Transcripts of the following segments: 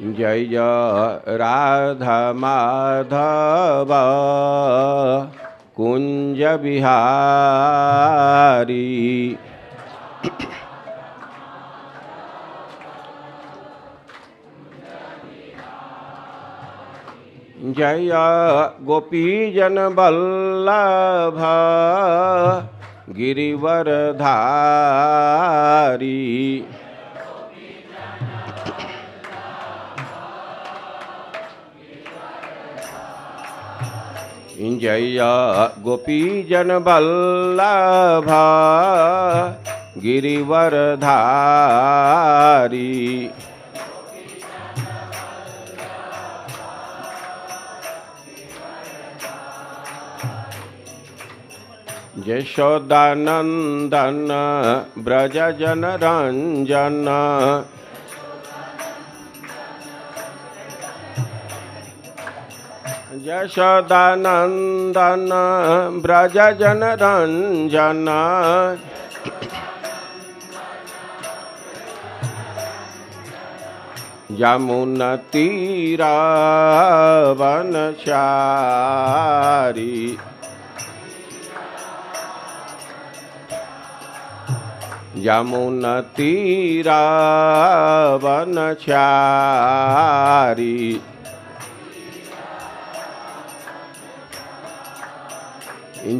जय जय राधा माधव कुंज बिहारी। जय गोपीजन वल्लभ गिरिवरधारी। जय गोपीजन वल्लभ गिरिवरधारी। यशोदानंदन ब्रज जन रंजन। यशोदानंदन ब्रज जन रंजन। यमुना तीरा वनचारी। यमुना तीरा वनचारी।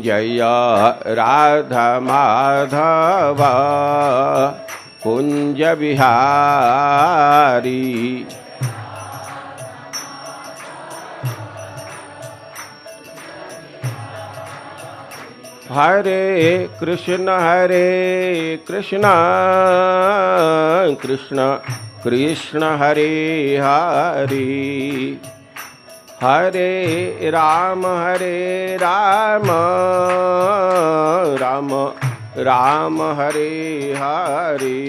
जय राधा माधव कुंज बिहारी। हरे कृष्ण कृष्ण कृष्ण हरे हरे। हरे राम राम राम हरे हरे।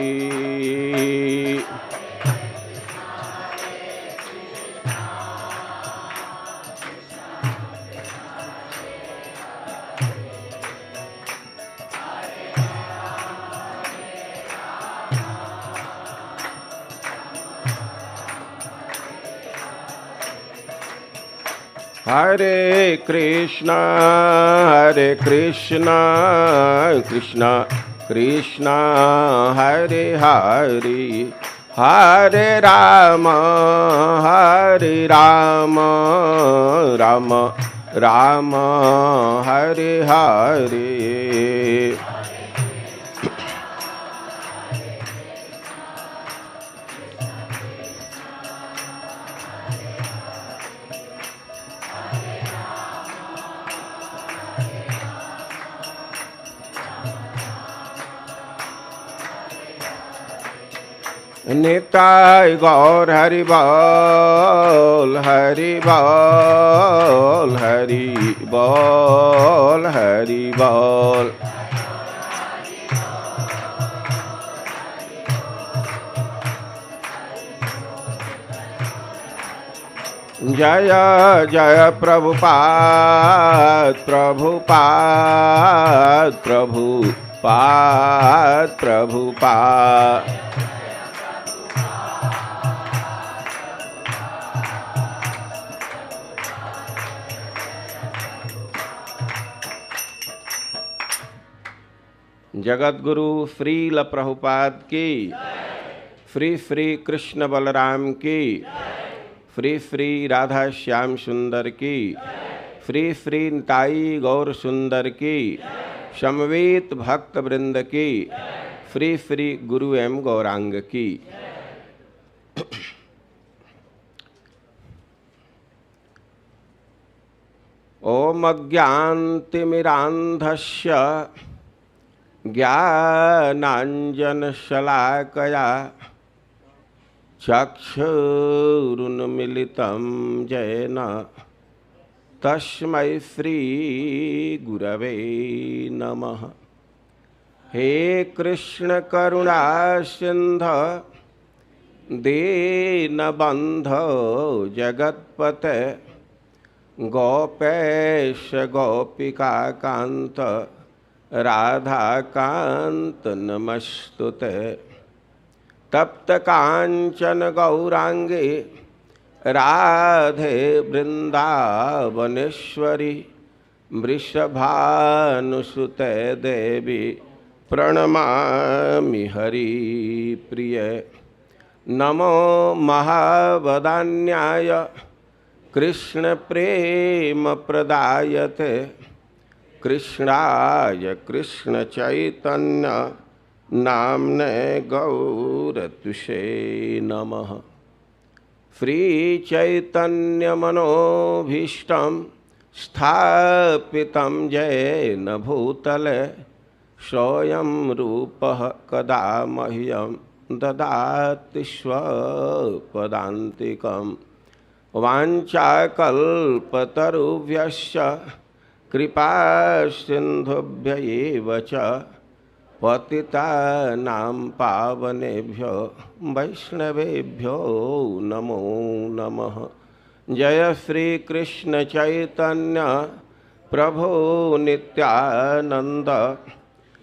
हरे कृष्ण कृष्ण कृष्ण हरे हरे। हरे राम राम राम हरे हरे। निताय गौर हरि बोल हरि बोल हरि बोल हरि बोल। जय जय प्रभुपाद प्रभुपाद प्रभुपाद प्रभुपाद। जगतगुरु श्रील प्रभुपाद की, श्री कृष्ण बलराम की, श्री राधा श्याम सुंदर की, श्री निताई गौर सुंदर की, समवेत भक्त वृंद की, श्री गुरु एवं गौरांग की। ओम अज्ञानतिमिरान्धस्य ज्ञानाञ्जनशलाकया चक्षुरुन्मीलितं येन तस्मै श्रीगुरवे नमः। हे कृष्ण करुणा सिन्धु दीनबन्धो जगत्पते गोपेश गोपिका कांत राधा कांत नमस्तुते। तप्त कांचन गौरांगे राधे वृंदावनेश्वरी वृषभानुसुते देवी प्रणमामि हरिप्रिय। नमो महावदान्याय कृष्ण प्रेम प्रदायते कृष्णाय कृष्ण चैतन्य नाम्ने गौरतुषे नमः। श्री चैतन्य मनोभीष्टं स्थापितं येन भूतले स्वयं रूपः कदा मह्यं ददाति स्वपदान्तिकं। वाञ्छाकल्पतरुभ्यश्च कृपा सिन्धुभ्य एव च पतितानां पावनेभ्यो वैष्णवेभ्यो नमो नमः। जय श्री कृष्ण चैतन्य प्रभु नित्यानंद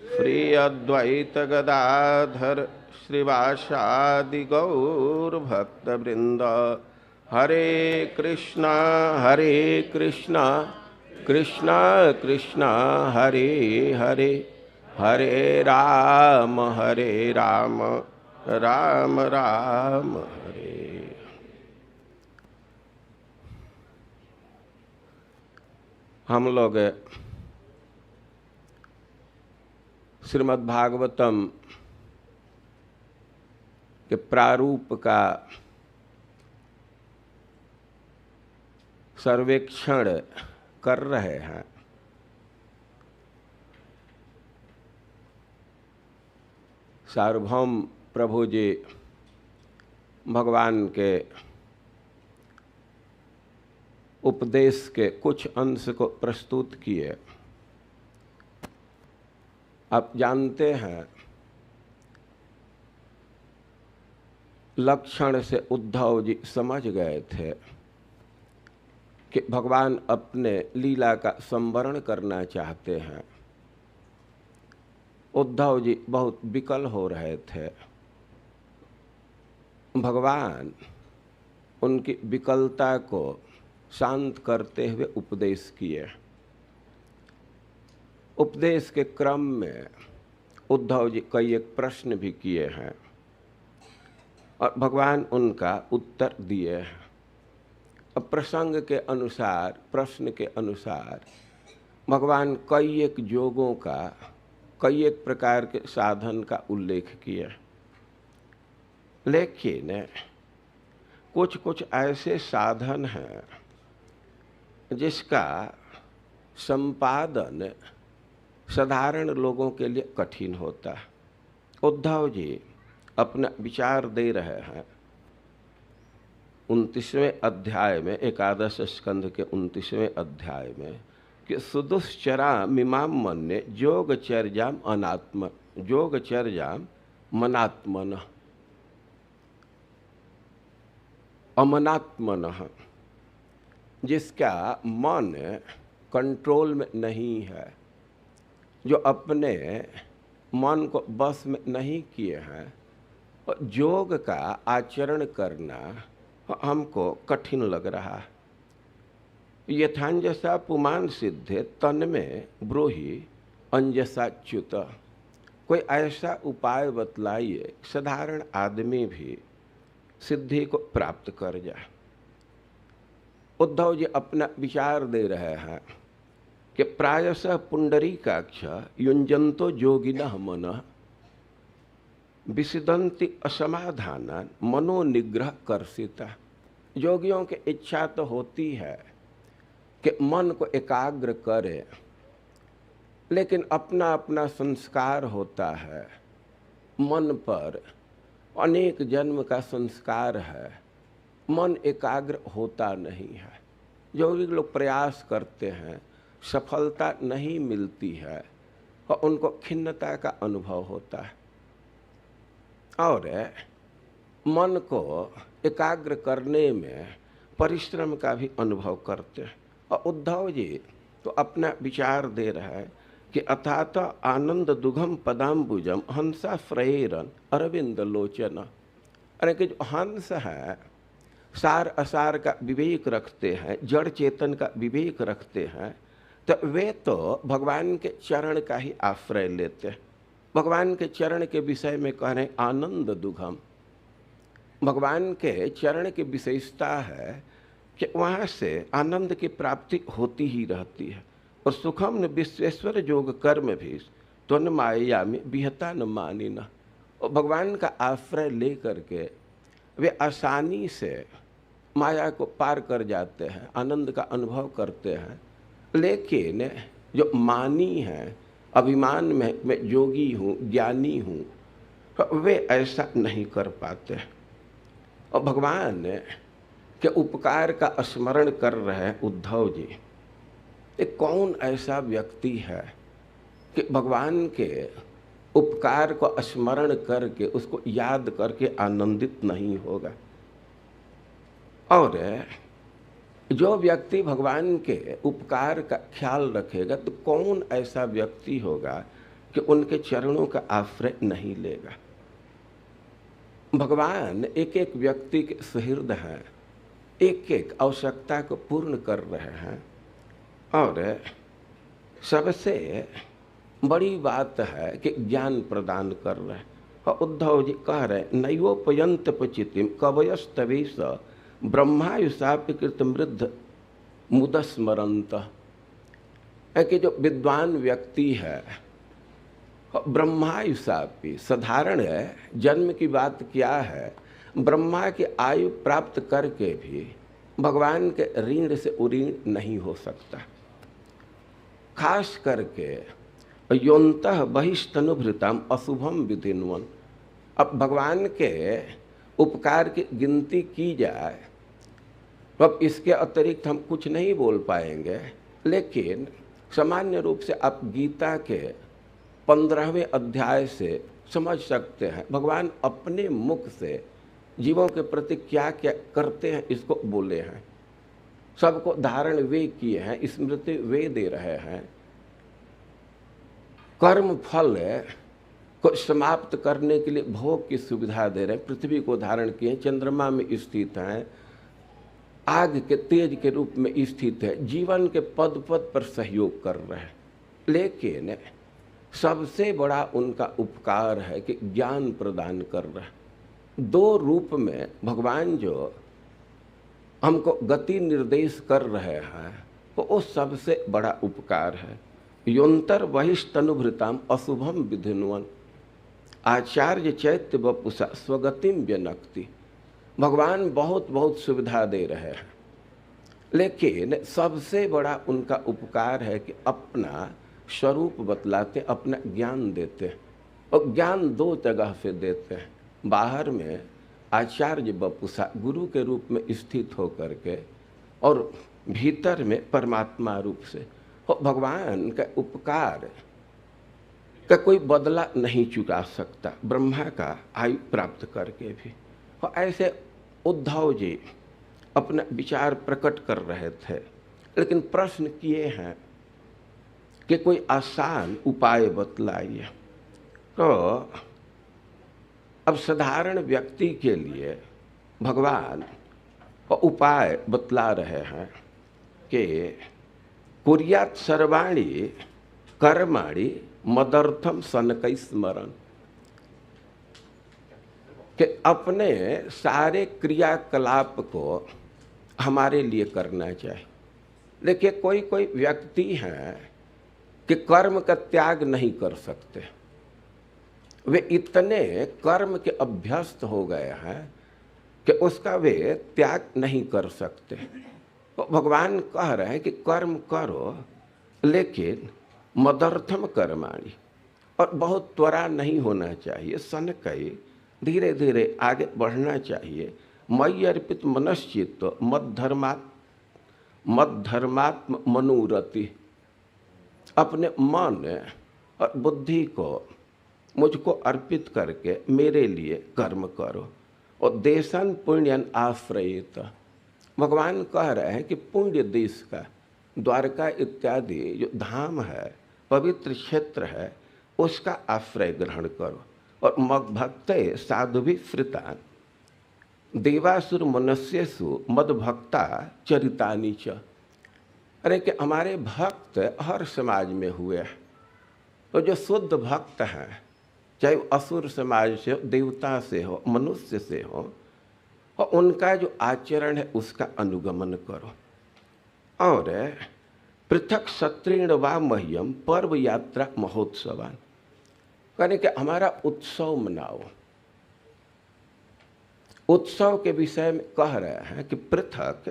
श्री अद्वैत गदाधर श्रीवासादि गौर भक्तवृंद। हरे कृष्णा कृष्णा कृष्णा हरे हरे, हरे राम राम राम हरे। हम लोग श्रीमद् भागवतम के प्रारूप का सर्वेक्षण कर रहे हैं। सार्वभौम प्रभु जी भगवान के उपदेश के कुछ अंश को प्रस्तुत किए। आप जानते हैं लक्षण से उद्धव जी समझ गए थे कि भगवान अपने लीला का संवरण करना चाहते हैं। उद्धव जी बहुत विकल हो रहे थे। भगवान उनकी विकलता को शांत करते हुए उपदेश किए। उपदेश के क्रम में उद्धव जी कई एक प्रश्न भी किए हैं और भगवान उनका उत्तर दिए हैं। अब प्रसंग के अनुसार, प्रश्न के अनुसार भगवान कई एक योगों का, कई एक प्रकार के साधन का उल्लेख किए। लेकिन कुछ कुछ ऐसे साधन हैं जिसका संपादन साधारण लोगों के लिए कठिन होता है। उद्धव जी अपना विचार दे रहे हैं 29वें अध्याय में, एकादश स्कंध के 29वें अध्याय में कि सुदुश्चरा मिमाम मन्ये योगचर्याम अनात्म योगचर्याम मनात्मन अमनात्मन। जिसका मन कंट्रोल में नहीं है, जो अपने मन को बस में नहीं किए हैं, और योग का आचरण करना हमको कठिन लग रहा है। यथांजसा पुमान सिद्धे तन में ब्रूहि अंजसा च्युत। कोई ऐसा उपाय बतलाइए साधारण आदमी भी सिद्धि को प्राप्त कर जाए। उद्धव जी अपना विचार दे रहे हैं कि प्रायशः पुंडरीकाक्ष युंजंतो योगिनः मनः विसिदन्ति असमाधानान् मनोनिग्रह कर्षिता। योगियों की इच्छा तो होती है कि मन को एकाग्र करे, लेकिन अपना अपना संस्कार होता है। मन पर अनेक जन्म का संस्कार है, मन एकाग्र होता नहीं है। जो भी लोग प्रयास करते हैं, सफलता नहीं मिलती है और उनको खिन्नता का अनुभव होता है और मन को एकाग्र करने में परिश्रम का भी अनुभव करते हैं। और उद्धव जी तो अपना विचार दे रहा है कि अथात आनंद दुघम पदाम्बुजम हंसा फ्रेरन अरविंद लोचन। अरे कि जो हंस है सार असार का विवेक रखते हैं, जड़ चेतन का विवेक रखते हैं, तो वे तो भगवान के चरण का ही आश्रय लेते हैं। भगवान के चरण के विषय में कह रहे हैं आनंद दुघम। भगवान के चरण की विशेषता है कि वहाँ से आनंद की प्राप्ति होती ही रहती है। और सुखम न विश्वेश्वर जोग कर्म भी त्वन माया में विहता न मानी न। और भगवान का आश्रय ले करके वे आसानी से माया को पार कर जाते हैं, आनंद का अनुभव करते हैं। लेकिन जो मानी हैं, अभिमान में मैं योगी हूँ, ज्ञानी हूँ, तो वे ऐसा नहीं कर पाते। और भगवान के उपकार का स्मरण कर रहे हैं उद्धव जी। एक कौन ऐसा व्यक्ति है कि भगवान के उपकार को स्मरण करके उसको याद करके आनंदित नहीं होगा। और जो व्यक्ति भगवान के उपकार का ख्याल रखेगा तो कौन ऐसा व्यक्ति होगा कि उनके चरणों का आश्रय नहीं लेगा। भगवान एक एक व्यक्ति के सुहृद हैं, एक एक आवश्यकता को पूर्ण कर रहे हैं। और सबसे बड़ी बात है कि ज्ञान प्रदान कर रहे हैं। और उद्धव जी कह रहे हैं नैवोपयंत पचितिम कवयस्तवेश ब्रह्मायुषापि कृत मृद्ध मुदस्मरंत। कि जो विद्वान व्यक्ति है ब्रह्मायुषापि, साधारण है, जन्म की बात क्या है, ब्रह्मा की आयु प्राप्त करके भी भगवान के ऋण से उऋण नहीं हो सकता। खास करके योन्तः बहिस्तनुभृतम अशुभम विधिन्वन। अब भगवान के उपकार की गिनती की जाए अब इसके अतिरिक्त हम कुछ नहीं बोल पाएंगे। लेकिन सामान्य रूप से आप गीता के 15वें अध्याय से समझ सकते हैं भगवान अपने मुख से जीवों के प्रति क्या क्या करते हैं इसको बोले हैं। सबको धारण वे किए हैं, स्मृति वे दे रहे हैं। कर्म फल को समाप्त करने के लिए भोग की सुविधा दे रहे हैं। पृथ्वी को धारण किए, चंद्रमा में स्थित हैं, आग के तेज के रूप में स्थित है, जीवन के पद पद पर सहयोग कर रहे हैं। लेकिन सबसे बड़ा उनका उपकार है कि ज्ञान प्रदान कर रहे हैं। दो रूप में भगवान जो हमको गति निर्देश कर रहे हैं वो सबसे बड़ा उपकार है। योन्तर बहिस्तनुभृताम अशुभम विधिन्वन आचार्य चैत्य वपुषा स्वगतिम व्यनक्ति। भगवान बहुत बहुत सुविधा दे रहे हैं, लेकिन सबसे बड़ा उनका उपकार है कि अपना स्वरूप बतलाते, अपना ज्ञान देते हैं। और ज्ञान दो जगह से देते हैं, बाहर में आचार्य वपुषा गुरु के रूप में स्थित होकर के, और भीतर में परमात्मा रूप से। और भगवान का उपकार का कोई बदला नहीं चुका सकता, ब्रह्मा का आयु प्राप्त करके भी। और ऐसे उद्धव जी अपना विचार प्रकट कर रहे थे, लेकिन प्रश्न किए हैं कि कोई आसान उपाय बतलाइए। तो अब साधारण व्यक्ति के लिए भगवान उपाय बतला रहे हैं कि कुर्यात् सर्वाणि कर्माणि मदर्थम सनकै स्मरण। कि अपने सारे क्रियाकलाप को हमारे लिए करना चाहिए। देखिए कोई कोई व्यक्ति हैं कि कर्म का त्याग नहीं कर सकते, वे इतने कर्म के अभ्यस्त हो गए हैं कि उसका वे त्याग नहीं कर सकते। तो भगवान कह रहे हैं कि कर्म करो, लेकिन मदर्थम कर्माणि, और बहुत त्वरा नहीं होना चाहिए, सनकै, धीरे धीरे आगे बढ़ना चाहिए। मयि अर्पित मनश्चित्त मद्धर्मात्म मनोरति। अपने मन और बुद्धि को मुझको अर्पित करके मेरे लिए कर्म करो। और देशन पुण्यन आश्रयित। भगवान कह रहे हैं कि पुण्य देश का, द्वारका इत्यादि जो धाम है, पवित्र क्षेत्र है, उसका आश्रय ग्रहण करो। और भक्त साधु भी फ्रितान, देवासुर मनुष्येषु मद्भक्ता चरितानि च। अरे कि हमारे भक्त हर समाज में हुए हैं। तो जो शुद्ध भक्त हैं, चाहे असुर समाज से हो, देवता से हो, मनुष्य से हो, और उनका जो आचरण है उसका अनुगमन करो। और पृथक क्षत्रिण वा मह्यम पर्व यात्रा महोत्सवान, कहने कि हमारा उत्सव मनाओ। उत्सव के विषय में कह रहे हैं कि पृथक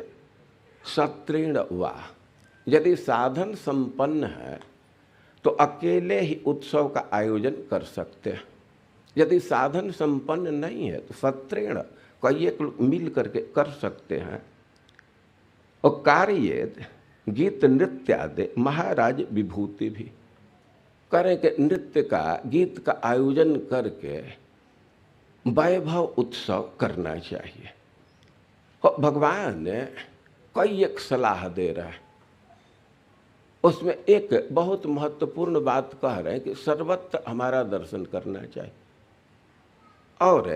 क्षत्रिण वा, यदि साधन संपन्न है तो अकेले ही उत्सव का आयोजन कर सकते हैं। यदि साधन संपन्न नहीं है तो क्षत्रिण कई एक लोग मिल करके कर सकते हैं। और कार्य गीत नृत्य आदि महाराज विभूति भी करें कि नृत्य का, गीत का आयोजन करके वैभव उत्सव करना चाहिए। और भगवान ने कई एक सलाह दे रहा है, उसमें एक बहुत महत्वपूर्ण बात कह रहे हैं कि सर्वत्र हमारा दर्शन करना चाहिए। और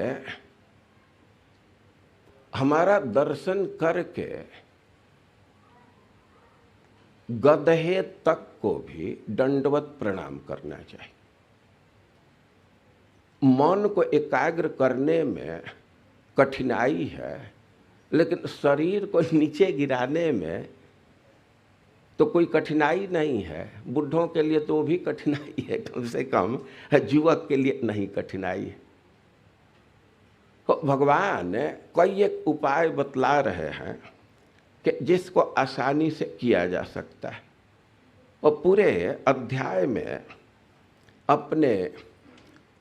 हमारा दर्शन करके गधे तक को भी दंडवत प्रणाम करना चाहिए। मन को एकाग्र करने में कठिनाई है, लेकिन शरीर को नीचे गिराने में तो कोई कठिनाई नहीं है। बुढ़ों के लिए तो वो भी कठिनाई है, कम से कम युवक के लिए नहीं कठिनाई है। तो भगवान कई एक उपाय बतला रहे हैं कि जिसको आसानी से किया जा सकता है। और पूरे अध्याय में अपने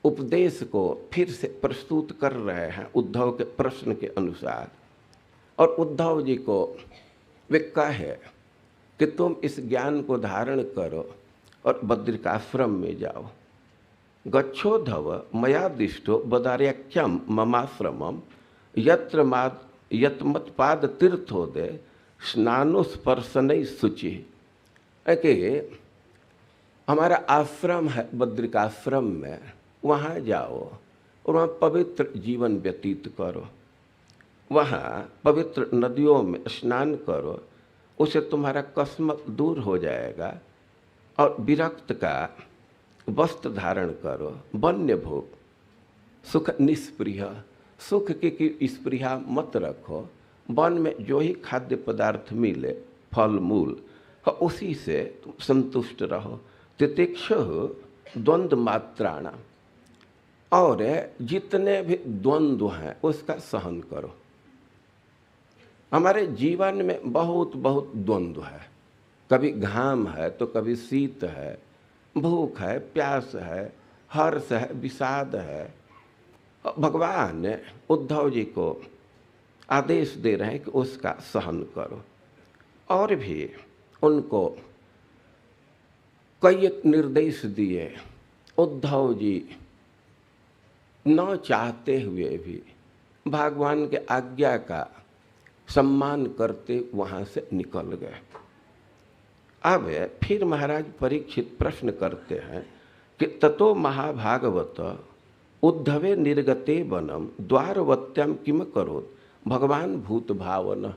उपदेश को फिर से प्रस्तुत कर रहे हैं उद्धव के प्रश्न के अनुसार। और उद्धव जी को वे कहे कि तुम इस ज्ञान को धारण करो और बद्रिकाश्रम में जाओ। गच्छोद्धव मया दिष्टो बदार्याख्यम ममाश्रमम यत्र यत्मत्पाद तीर्थोदय स्नानुस्पर्शनैः शुचि। कि हमारा आश्रम है बद्रिकाश्रम में, वहाँ जाओ और वहाँ पवित्र जीवन व्यतीत करो। वहाँ पवित्र नदियों में स्नान करो, उससे तुम्हारा कस्मत दूर हो जाएगा। और विरक्त का वस्त्र धारण करो, वन्य भोग, सुख निष्प्रिय, सुख की स्पृहा मत रखो। वन में जो ही खाद्य पदार्थ मिले, फल मूल, उसी से तुम संतुष्ट रहो। तितिक्षु द्वंद्व मात्राणा, और जितने भी द्वंद्व हैं उसका सहन करो। हमारे जीवन में बहुत बहुत द्वंद्व है, कभी घाम है तो कभी शीत है, भूख है, प्यास है, हर्ष है, विषाद है। भगवान उद्धव जी को आदेश दे रहे हैं कि उसका सहन करो। और भी उनको कई एक निर्देश दिए। उद्धव जी न चाहते हुए भी भगवान के आज्ञा का सम्मान करते वहाँ से निकल गए। अब फिर महाराज परीक्षित प्रश्न करते हैं कि ततो महाभागवत उद्धवे निर्गते वनम द्वारवत्याम किम करोत भगवान भूत भावन।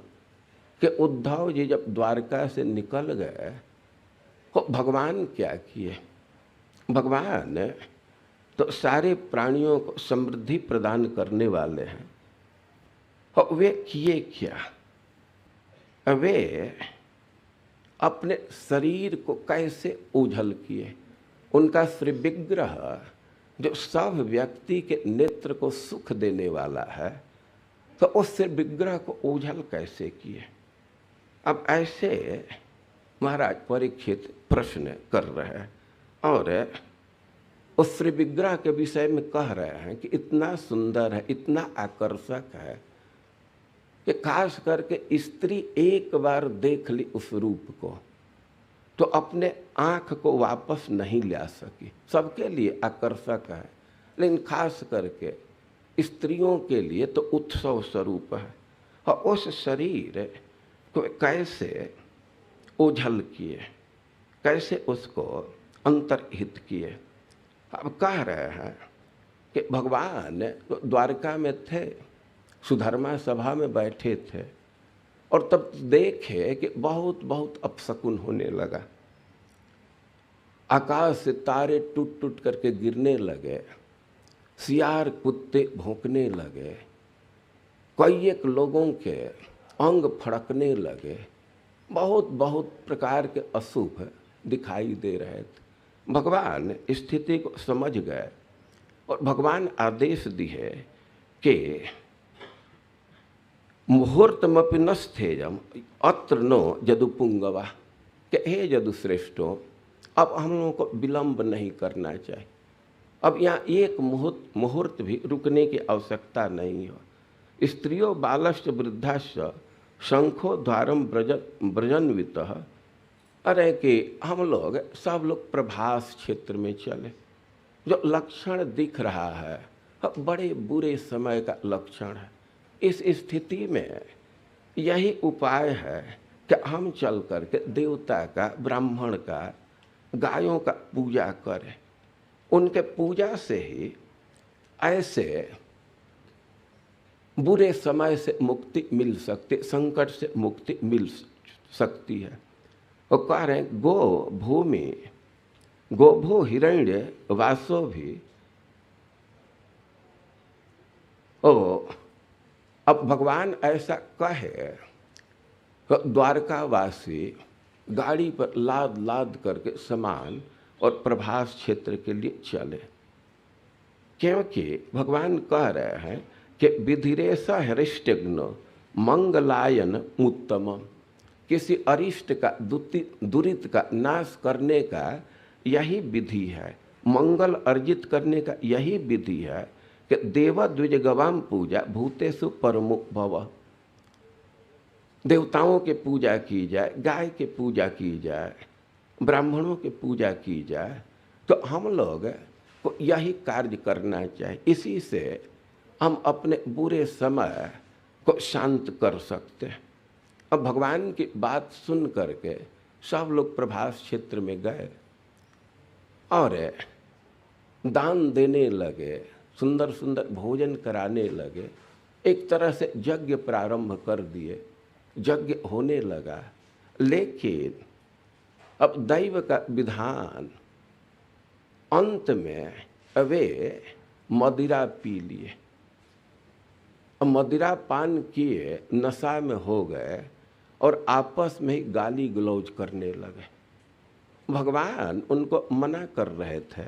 कि उद्धव जी जब द्वारका से निकल गए तो भगवान क्या किए? भगवान तो सारे प्राणियों को समृद्धि प्रदान करने वाले हैं, और वे किए क्या? वे अपने शरीर को कैसे ओझल किए। उनका श्री विग्रह जो सब व्यक्ति के नेत्र को सुख देने वाला है, तो उस श्री विग्रह को ओझल कैसे किए? अब ऐसे महाराज परीक्षित प्रश्न कर रहे हैं, और उस श्री विग्रह के विषय में कह रहे हैं कि इतना सुंदर है, इतना आकर्षक है कि खास करके स्त्री एक बार देख ली उस रूप को तो अपने आँख को वापस नहीं ला सकी। सबके लिए आकर्षक है, लेकिन खास करके स्त्रियों के लिए तो उत्सव स्वरूप है। और उस शरीर को कैसे ओझल किए, कैसे उसको अंतर्हित किए। अब कह रहे हैं कि भगवान द्वारका में थे, सुधर्मा सभा में बैठे थे और तब देखे कि बहुत बहुत अपशकुन होने लगा। आकाश से तारे टूट टूट करके गिरने लगे, सियार कुत्ते भौंकने लगे, कई एक लोगों के अंग फड़कने लगे, बहुत बहुत प्रकार के अशुभ दिखाई दे रहे थे। भगवान स्थिति को समझ गए और भगवान आदेश दिए कि मुहूर्तमपि न स्थेयम अत्र नो जदुपुंगवा, कि हे जदुश्रेष्ठो, अब हम लोगों को विलंब नहीं करना चाहिए। अब यहाँ एक मुहूर्त भी रुकने की आवश्यकता नहीं हो। स्त्रियों बालश्च वृद्धाश्च शंखो द्वारम ब्रजन्वित, अरे कि हम लोग सब लोग प्रभास क्षेत्र में चले। जो लक्षण दिख रहा है बड़े बुरे समय का लक्षण है। इस स्थिति में यही उपाय है कि हम चल करके देवता का, ब्राह्मण का, गायों का पूजा करें। उनके पूजा से ही ऐसे बुरे समय से मुक्ति मिल सकती, संकट से मुक्ति मिल सकती है। और कह रहे हैं गो भूमि गोभो हिरण्य वासो भी। ओ अब भगवान ऐसा कहे तो द्वारकावासी गाड़ी पर लाद लाद करके सामान और प्रभास क्षेत्र के लिए चले, क्योंकि भगवान कह रहे हैं कि विधिरेशा हरिष्टघ्न मंगलायन उत्तम। किसी अरिष्ट का, दुरित का नाश करने का यही विधि है, मंगल अर्जित करने का यही विधि है कि देव द्विज गवाम पूजा भूतेषु परमो भव। देवताओं के पूजा की जाए, गाय के पूजा की जाए, ब्राह्मणों की पूजा की जाए, तो हम लोग को यही कार्य करना चाहिए। इसी से हम अपने बुरे समय को शांत कर सकते हैं। अब भगवान की बात सुन करके सब लोग प्रभास क्षेत्र में गए और दान देने लगे, सुंदर सुंदर भोजन कराने लगे। एक तरह से यज्ञ प्रारंभ कर दिए, यज्ञ होने लगा। लेकिन अब दैव का विधान, अंत में वे मदिरा पी लिए। अब मदिरा पान किए, नशा में हो गए और आपस में ही गाली गलौज करने लगे। भगवान उनको मना कर रहे थे,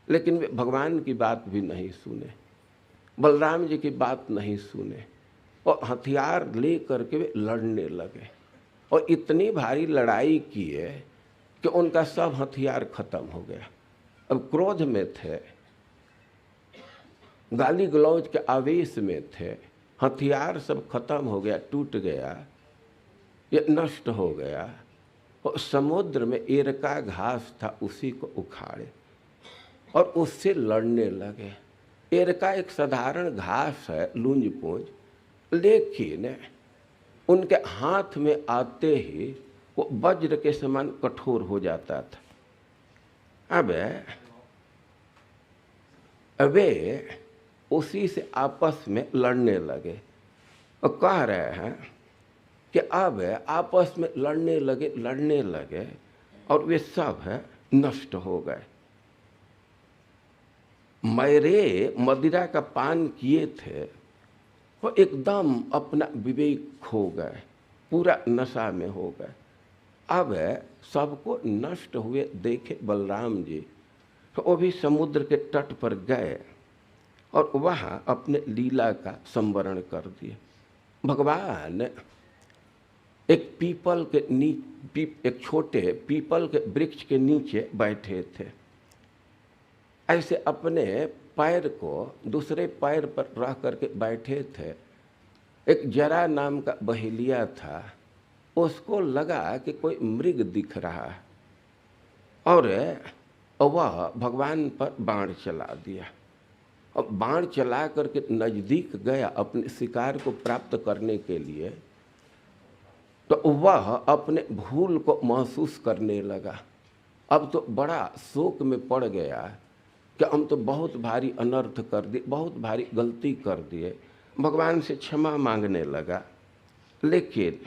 लेकिन वे भगवान की बात भी नहीं सुने, बलराम जी की बात नहीं सुने और हथियार ले करके वे लड़ने लगे और इतनी भारी लड़ाई किए कि उनका सब हथियार खत्म हो गया। अब क्रोध में थे, गाली गलौज के आवेश में थे, हथियार सब खत्म हो गया, टूट गया, ये नष्ट हो गया। और समुद्र में एरका घास था, उसी को उखाड़े और उससे लड़ने लगे। एरका एक साधारण घास है, लूंज पूंज, लेकिन उनके हाथ में आते ही वो वज्र के समान कठोर हो जाता था। अब वे उसी से आपस में लड़ने लगे और कह रहे हैं कि अब आपस में लड़ने लगे और वे सब नष्ट हो गए। मेरे मदिरा का पान किए थे वो एकदम अपना विवेक खो गए, पूरा नशा में हो गए। अब सबको नष्ट हुए देखे बलराम जी, तो वो भी समुद्र के तट पर गए और वहाँ अपने लीला का संवरण कर दिए। भगवान एक पीपल के एक छोटे पीपल के वृक्ष के नीचे बैठे थे। ऐसे अपने पैर को दूसरे पैर पर रख करके बैठे थे। एक जरा नाम का बहेलिया था, उसको लगा कि कोई मृग दिख रहा है और वह भगवान पर बाण चला दिया। अब बाण चला करके नजदीक गया अपने शिकार को प्राप्त करने के लिए, तो वह अपने भूल को महसूस करने लगा। अब तो बड़ा शोक में पड़ गया कि हम तो बहुत भारी अनर्थ कर दिए, बहुत भारी गलती कर दिए। भगवान से क्षमा मांगने लगा, लेकिन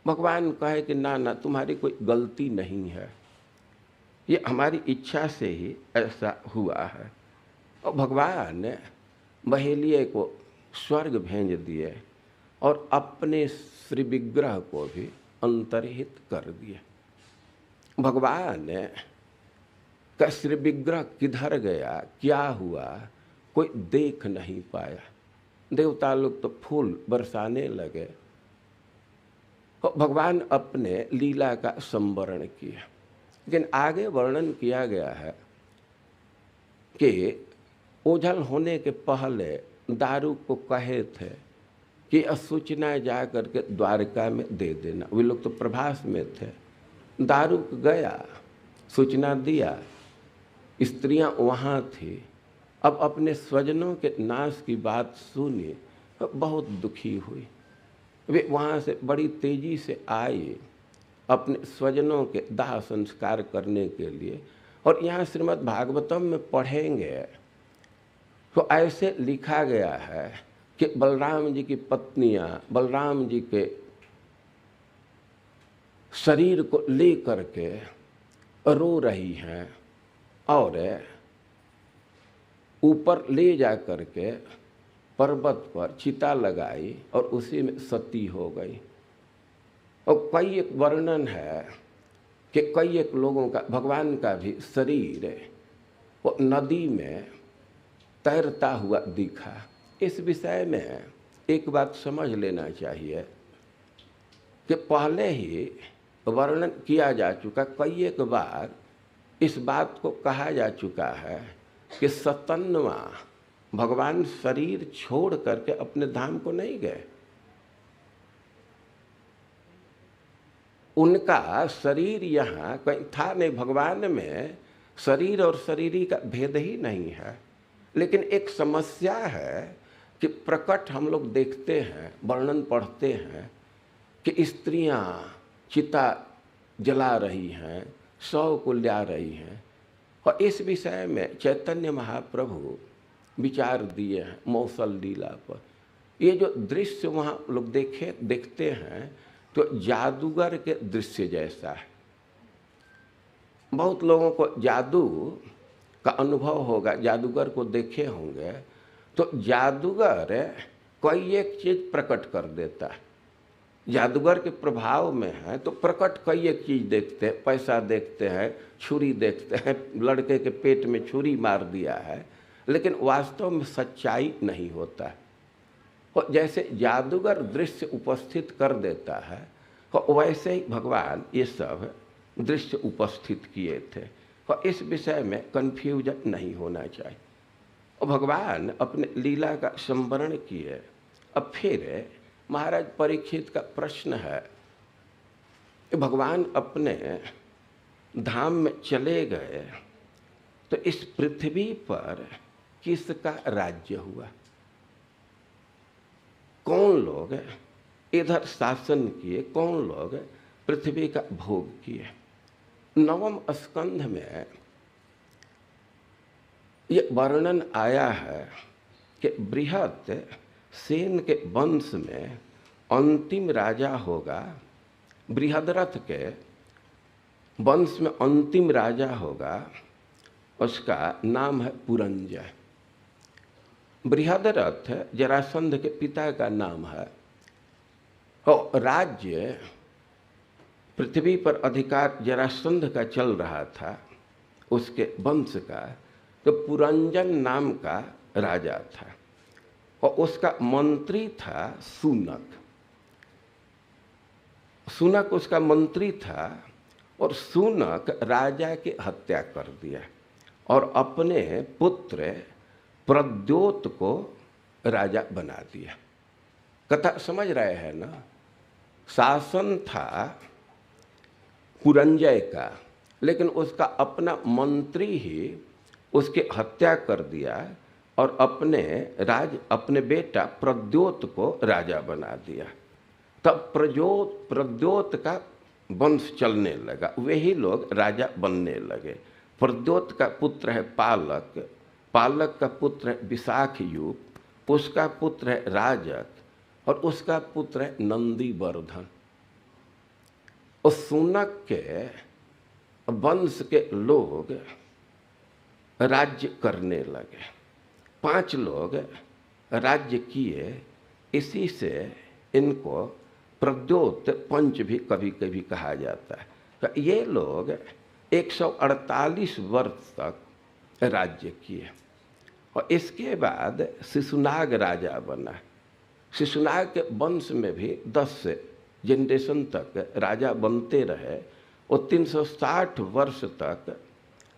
भगवान कहे कि ना ना, तुम्हारी कोई गलती नहीं है, ये हमारी इच्छा से ही ऐसा हुआ है। और भगवान ने बहेलिए को स्वर्ग भेज दिए और अपने श्री विग्रह को भी अंतर्हित कर दिए। भगवान का श्री विग्रह किधर गया, क्या हुआ, कोई देख नहीं पाया। देवता लोग तो फूल बरसाने लगे। और भगवान अपने लीला का संवरण किया। लेकिन आगे वर्णन किया गया है कि ओझल होने के पहले दारू को कहे थे कि सूचना जा करके द्वारका में दे देना। वे लोग तो प्रभास में थे। दारू गया, सूचना दिया, स्त्रियां वहाँ थी। अब अपने स्वजनों के नाश की बात सुनी, बहुत दुखी हुई। वे वहाँ से बड़ी तेजी से आई अपने स्वजनों के दाह संस्कार करने के लिए। और यहाँ श्रीमद् भागवतम में पढ़ेंगे तो ऐसे लिखा गया है कि बलराम जी की पत्नियां बलराम जी के शरीर को ले करके रो रही हैं और ऊपर ले जा करके पर्वत पर चिता लगाई और उसी में सती हो गई। और कई एक वर्णन है कि कई एक लोगों का, भगवान का भी शरीर वो नदी में तैरता हुआ दिखा। इस विषय में एक बात समझ लेना चाहिए कि पहले ही वर्णन किया जा चुका, कई एक बार इस बात को कहा जा चुका है कि सतन्वा भगवान शरीर छोड़ करके अपने धाम को नहीं गए। उनका शरीर यहाँ कहीं था नहीं। भगवान में शरीर और शरीरी का भेद ही नहीं है। लेकिन एक समस्या है कि प्रकट हम लोग देखते हैं, वर्णन पढ़ते हैं कि स्त्रियां चिता जला रही हैं, शव को ला रही हैं। और इस विषय में चैतन्य महाप्रभु विचार दिए हैं मौसल लीला पर। ये जो दृश्य वहाँ लोग देखते हैं तो जादूगर के दृश्य जैसा है। बहुत लोगों को जादू का अनुभव होगा, जादूगर को देखे होंगे। तो जादूगर कोई एक चीज प्रकट कर देता है। जादूगर के प्रभाव में है तो प्रकट कई एक चीज देखते हैं। पैसा देखते हैं, छुरी देखते हैं, लड़के के पेट में छुरी मार दिया है, लेकिन वास्तव में सच्चाई नहीं होता है। और जैसे जादूगर दृश्य उपस्थित कर देता है तो वैसे ही भगवान ये सब दृश्य उपस्थित किए थे। और इस विषय में कन्फ्यूजन नहीं होना चाहिए। और भगवान अपने लीला का संवरण किए। अब फिर महाराज परीक्षित का प्रश्न है कि भगवान अपने धाम में चले गए तो इस पृथ्वी पर किसका राज्य हुआ? कौन लोग इधर शासन किए, कौन लोग पृथ्वी का भोग किए? नवम स्कंध में ये वर्णन आया है कि बृहत सेन के वंश में अंतिम राजा होगा। बृहद्रथ के वंश में अंतिम राजा होगा, उसका नाम है पुरंजय। बृहद्रथ जरासंध के पिता का नाम है। और राज्य पृथ्वी पर अधिकार जरासंध का चल रहा था, उसके वंश का। तो पुरंजन नाम का राजा था और उसका मंत्री था सूनक। सूनक उसका मंत्री था और सूनक राजा की हत्या कर दिया और अपने पुत्र प्रद्योत को राजा बना दिया। कथा समझ रहे हैं ना? शासन था पुरंजय का, लेकिन उसका अपना मंत्री ही उसकी हत्या कर दिया और अपने बेटा प्रद्योत को राजा बना दिया। तब प्रद्योत का वंश चलने लगा, वही लोग राजा बनने लगे। प्रद्योत का पुत्र है पालक, पालक का पुत्र है विशाखयूप, उसका पुत्र है राजत और उसका पुत्र है नंदीवर्धन। उस सूनक के वंश के लोग राज्य करने लगे। 5 लोग राज्य किए। इसी से इनको प्रद्योत पंच भी कभी कभी कहा जाता है। तो ये लोग 148 वर्ष तक राज्य किए और इसके बाद शिशुनाग राजा बना। शिशुनाग के वंश में भी 10 जनरेशन तक राजा बनते रहे और 360 वर्ष तक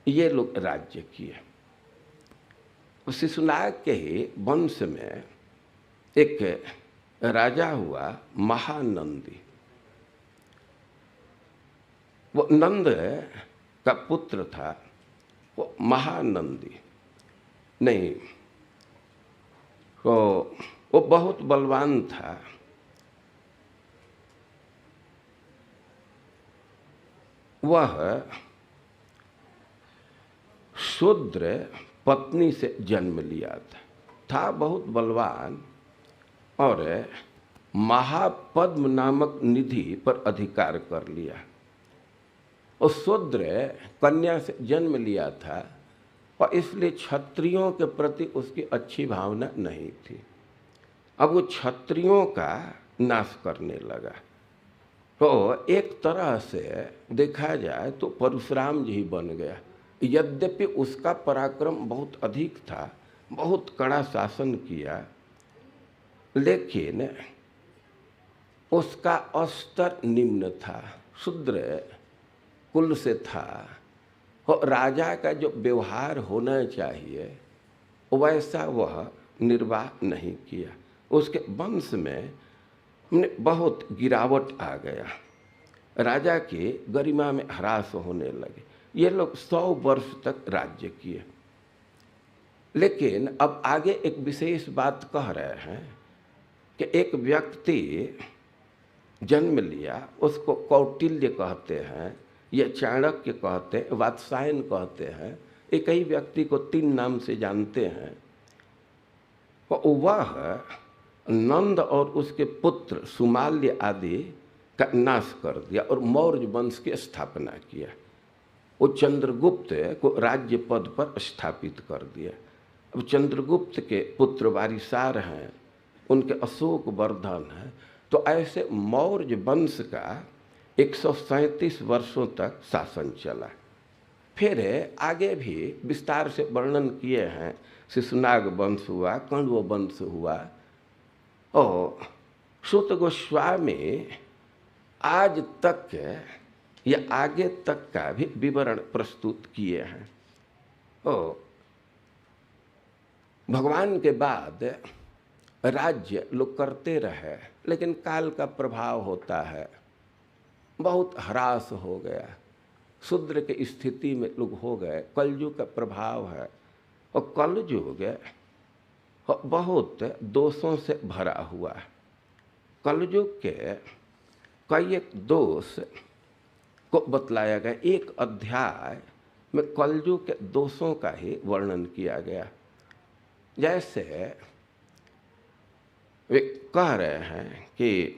ये लोग राज्य किए। शिशुनाग के ही वंश में एक राजा हुआ महानंदी। वो नंद का पुत्र था, वो महानंदी नहीं, वो बहुत बलवान था। वह शूद्र पत्नी से जन्म लिया था बहुत बलवान और महापद्म नामक निधि पर अधिकार कर लिया। और शूद्र कन्या से जन्म लिया था और इसलिए क्षत्रियों के प्रति उसकी अच्छी भावना नहीं थी। अब वो क्षत्रियों का नाश करने लगा। तो एक तरह से देखा जाए तो परशुराम जी ही बन गया। यद्यपि उसका पराक्रम बहुत अधिक था, बहुत कड़ा शासन किया, लेकिन उसका स्तर निम्न था, शूद्र कुल से था और राजा का जो व्यवहार होना चाहिए वैसा वह निर्वाह नहीं किया। उसके वंश में बहुत गिरावट आ गया, राजा की गरिमा में ह्रास होने लगे। ये लोग 100 वर्ष तक राज्य किए। लेकिन अब आगे एक विशेष बात कह रहे हैं कि एक व्यक्ति जन्म लिया, उसको कौटिल्य कहते हैं या चाणक्य कहते हैं, वात्सायन कहते हैं। एक ही व्यक्ति को 3 नाम से जानते हैं। वह नंद और उसके पुत्र सुमाल्य आदि का नाश कर दिया और मौर्य वंश की स्थापना किया। वो चंद्रगुप्त को राज्य पद पर स्थापित कर दिया। अब चंद्रगुप्त के पुत्र वारिसार हैं, उनके अशोक वर्धन हैं। तो ऐसे मौर्य वंश का 137 वर्षों तक शासन चला। फिर आगे भी विस्तार से वर्णन किए हैं। शिशुनाग वंश हुआ, कण्व वंश हुआ और सूत गोस्वामी आज तक या आगे तक का भी विवरण प्रस्तुत किए हैं। और भगवान के बाद राज्य लोग करते रहे, लेकिन काल का प्रभाव होता है, बहुत ह्रास हो गया, शूद्र की स्थिति में लोग हो गए। कलयुग का प्रभाव है और कलयुग बहुत दोषों से भरा हुआ है। कलयुग के कई एक दोष को बतलाया गया। एक अध्याय में कलयुग के दोषों का ही वर्णन किया गया। जैसे वे कह रहे हैं कि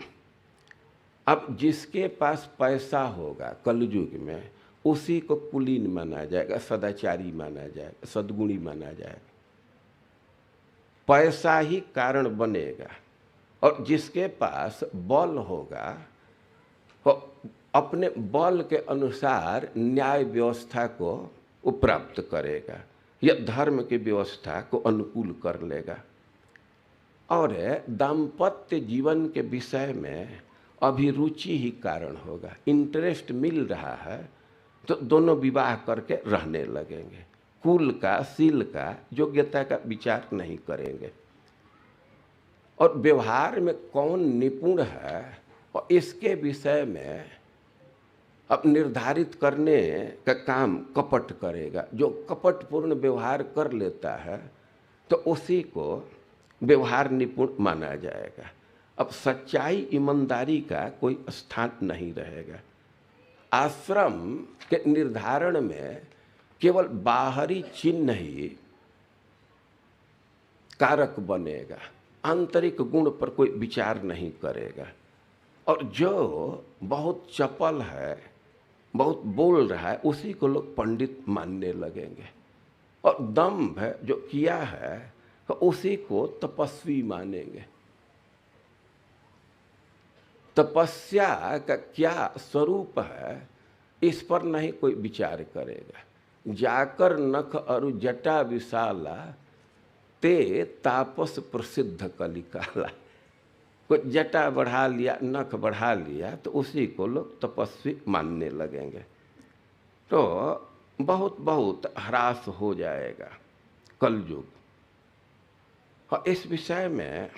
अब जिसके पास पैसा होगा कलयुग में, उसी को कुलीन माना जाएगा, सदाचारी माना जाएगा, सद्गुणी माना जाएगा। पैसा ही कारण बनेगा। और जिसके पास बल होगा वो अपने बल के अनुसार न्याय व्यवस्था को वो प्राप्त करेगा या धर्म की व्यवस्था को अनुकूल कर लेगा। और दाम्पत्य जीवन के विषय में अभिरुचि ही कारण होगा। इंटरेस्ट मिल रहा है तो दोनों विवाह करके रहने लगेंगे। कुल का, शील का, योग्यता का विचार नहीं करेंगे। और व्यवहार में कौन निपुण है और इसके विषय में अब निर्धारित करने का काम कपट करेगा। जो कपटपूर्ण व्यवहार कर लेता है तो उसी को व्यवहार निपुण माना जाएगा। अब सच्चाई ईमानदारी का कोई स्थान नहीं रहेगा। आश्रम के निर्धारण में केवल बाहरी चिन्ह ही कारक बनेगा, आंतरिक गुण पर कोई विचार नहीं करेगा। और जो बहुत चपल है, बहुत बोल रहा है, उसी को लोग पंडित मानने लगेंगे। और दम्भ है जो किया है तो उसी को तपस्वी मानेंगे। तपस्या का क्या स्वरूप है इस पर नहीं कोई विचार करेगा। जाकर नख अरु जटा विशाला ते तापस प्रसिद्ध कलिकाला। कोई जटा बढ़ा लिया, नख बढ़ा लिया तो उसी को लोग तपस्वी मानने लगेंगे। तो बहुत बहुत ह्रास हो जाएगा कलयुग। और इस विषय में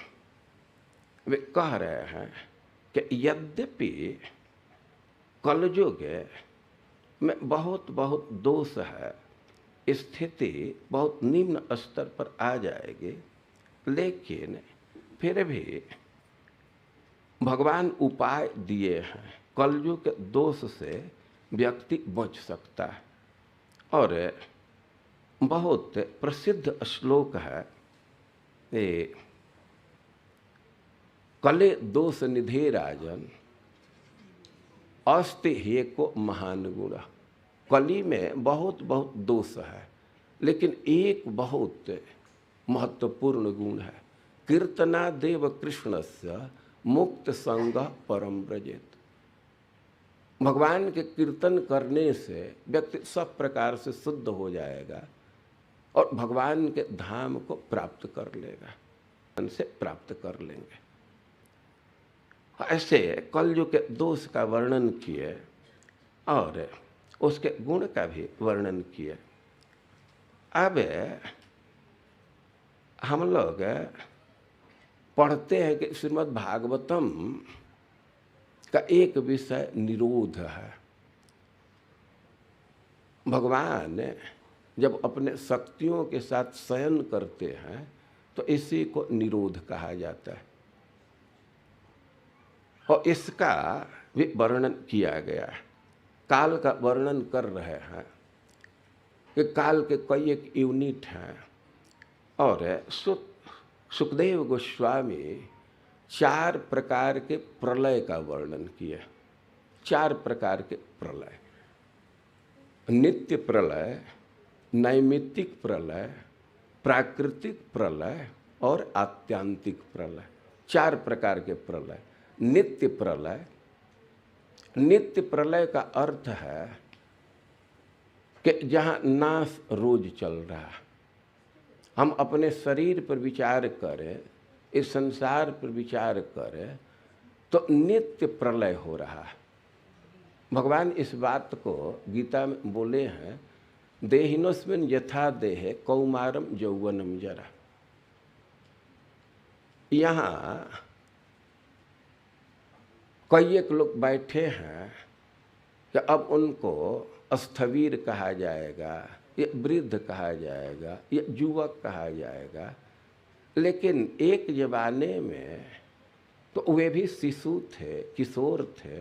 वे कह रहे हैं कि यद्यपि कलयुग में बहुत बहुत दोष है, स्थिति बहुत निम्न स्तर पर आ जाएगी, लेकिन फिर भी भगवान उपाय दिए हैं। कलयुग के दोष से व्यक्ति बच सकता है। और बहुत प्रसिद्ध श्लोक है, ये कले दोष निधे राजन अस्ति हेको महान गुण। कली में बहुत बहुत दोष है, लेकिन एक बहुत महत्वपूर्ण गुण है, कीर्तना देव कृष्णस्य मुक्त संग परम व्रजेत। भगवान के कीर्तन करने से व्यक्ति सब प्रकार से शुद्ध हो जाएगा और भगवान के धाम को प्राप्त कर लेगा, उनसे प्राप्त कर लेंगे। ऐसे कलयुग के दोष का वर्णन किए और उसके गुण का भी वर्णन किए। अब हम लोग पढ़ते हैं कि श्रीमद् भागवतम का एक विषय निरोध है। भगवान जब अपने शक्तियों के साथ शयन करते हैं तो इसी को निरोध कहा जाता है। और इसका भी वर्णन किया गया है। काल का वर्णन कर रहे हैं कि काल के कई एक यूनिट हैं। और सुखदेव गोस्वामी 4 प्रकार के प्रलय का वर्णन किए। 4 प्रकार के प्रलय, नित्य प्रलय, नैमित्तिक प्रलय, प्राकृतिक प्रलय और आत्यांतिक प्रलय। 4 प्रकार के प्रलय। नित्य प्रलय, नित्य प्रलय का अर्थ है कि जहाँ नाश रोज चल रहा है। हम अपने शरीर पर विचार करें, इस संसार पर विचार करें तो नित्य प्रलय हो रहा है। भगवान इस बात को गीता में बोले हैं, देहिनोस्मिन् यथा देहे कौमारम यौवनम जरा। यहाँ कई एक लोग बैठे हैं कि अब उनको स्थवीर कहा जाएगा, ये वृद्ध कहा जाएगा, ये युवक कहा जाएगा। लेकिन एक जमाने में तो वे भी शिशु थे, किशोर थे,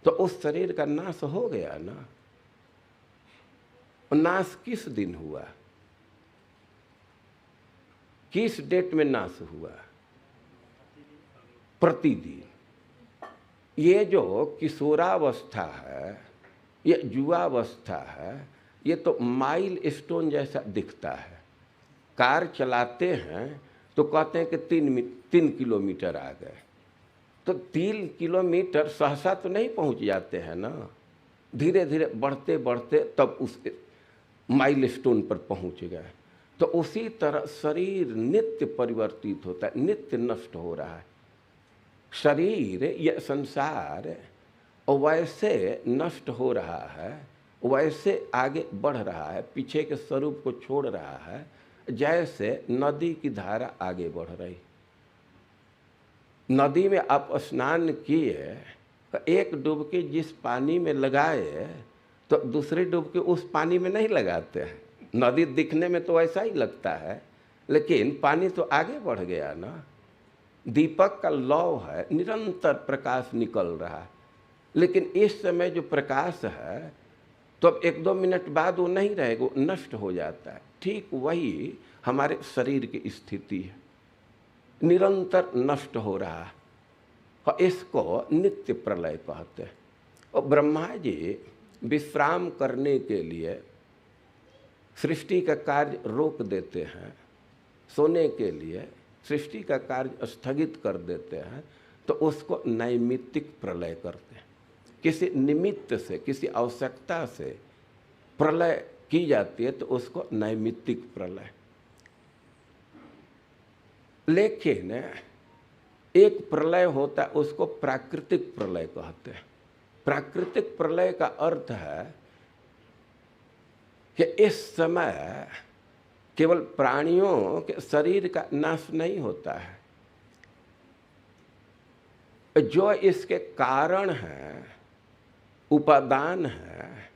तो उस शरीर का नाश हो गया ना। नाश किस दिन हुआ, किस डेट में नाश हुआ? प्रतिदिन। ये जो किशोरावस्था है, ये युवावस्था है, ये तो माइल स्टोन जैसा दिखता है। कार चलाते हैं तो कहते हैं कि 3 किलोमीटर आ गए, तो 3 किलोमीटर सहसा तो नहीं पहुंच जाते हैं ना। धीरे धीरे बढ़ते बढ़ते तब उस माइल स्टोन पर पहुंच गए। तो उसी तरह शरीर नित्य परिवर्तित होता है, नित्य नष्ट हो रहा है। शरीर यह संसार वैसे नष्ट हो रहा है, वैसे आगे बढ़ रहा है, पीछे के स्वरूप को छोड़ रहा है, जैसे नदी की धारा आगे बढ़ रही। नदी में आप स्नान किए तो एक डुबकी जिस पानी में लगाए तो दूसरी डुबकी उस पानी में नहीं लगाते हैं। नदी दिखने में तो ऐसा ही लगता है, लेकिन पानी तो आगे बढ़ गया ना। दीपक का लौ है, निरंतर प्रकाश निकल रहा है, लेकिन इस समय जो प्रकाश है तो अब 1-2 मिनट बाद वो नहीं रहेगा, वो नष्ट हो जाता है। ठीक वही हमारे शरीर की स्थिति है, निरंतर नष्ट हो रहा है और इसको नित्य प्रलय कहते हैं। और ब्रह्मा जी विश्राम करने के लिए सृष्टि का कार्य रोक देते हैं, सोने के लिए सृष्टि का कार्य स्थगित कर देते हैं, तो उसको नैमित्तिक प्रलय करते हैं। किसी निमित्त से, किसी आवश्यकता से प्रलय की जाती है तो उसको नैमित्तिक प्रलय। लेकिन एक प्रलय होता है उसको प्राकृतिक प्रलय कहते हैं। प्राकृतिक प्रलय का अर्थ है कि इस समय केवल प्राणियों के शरीर का नाश नहीं होता है, जो इसके कारण है, उपादान है,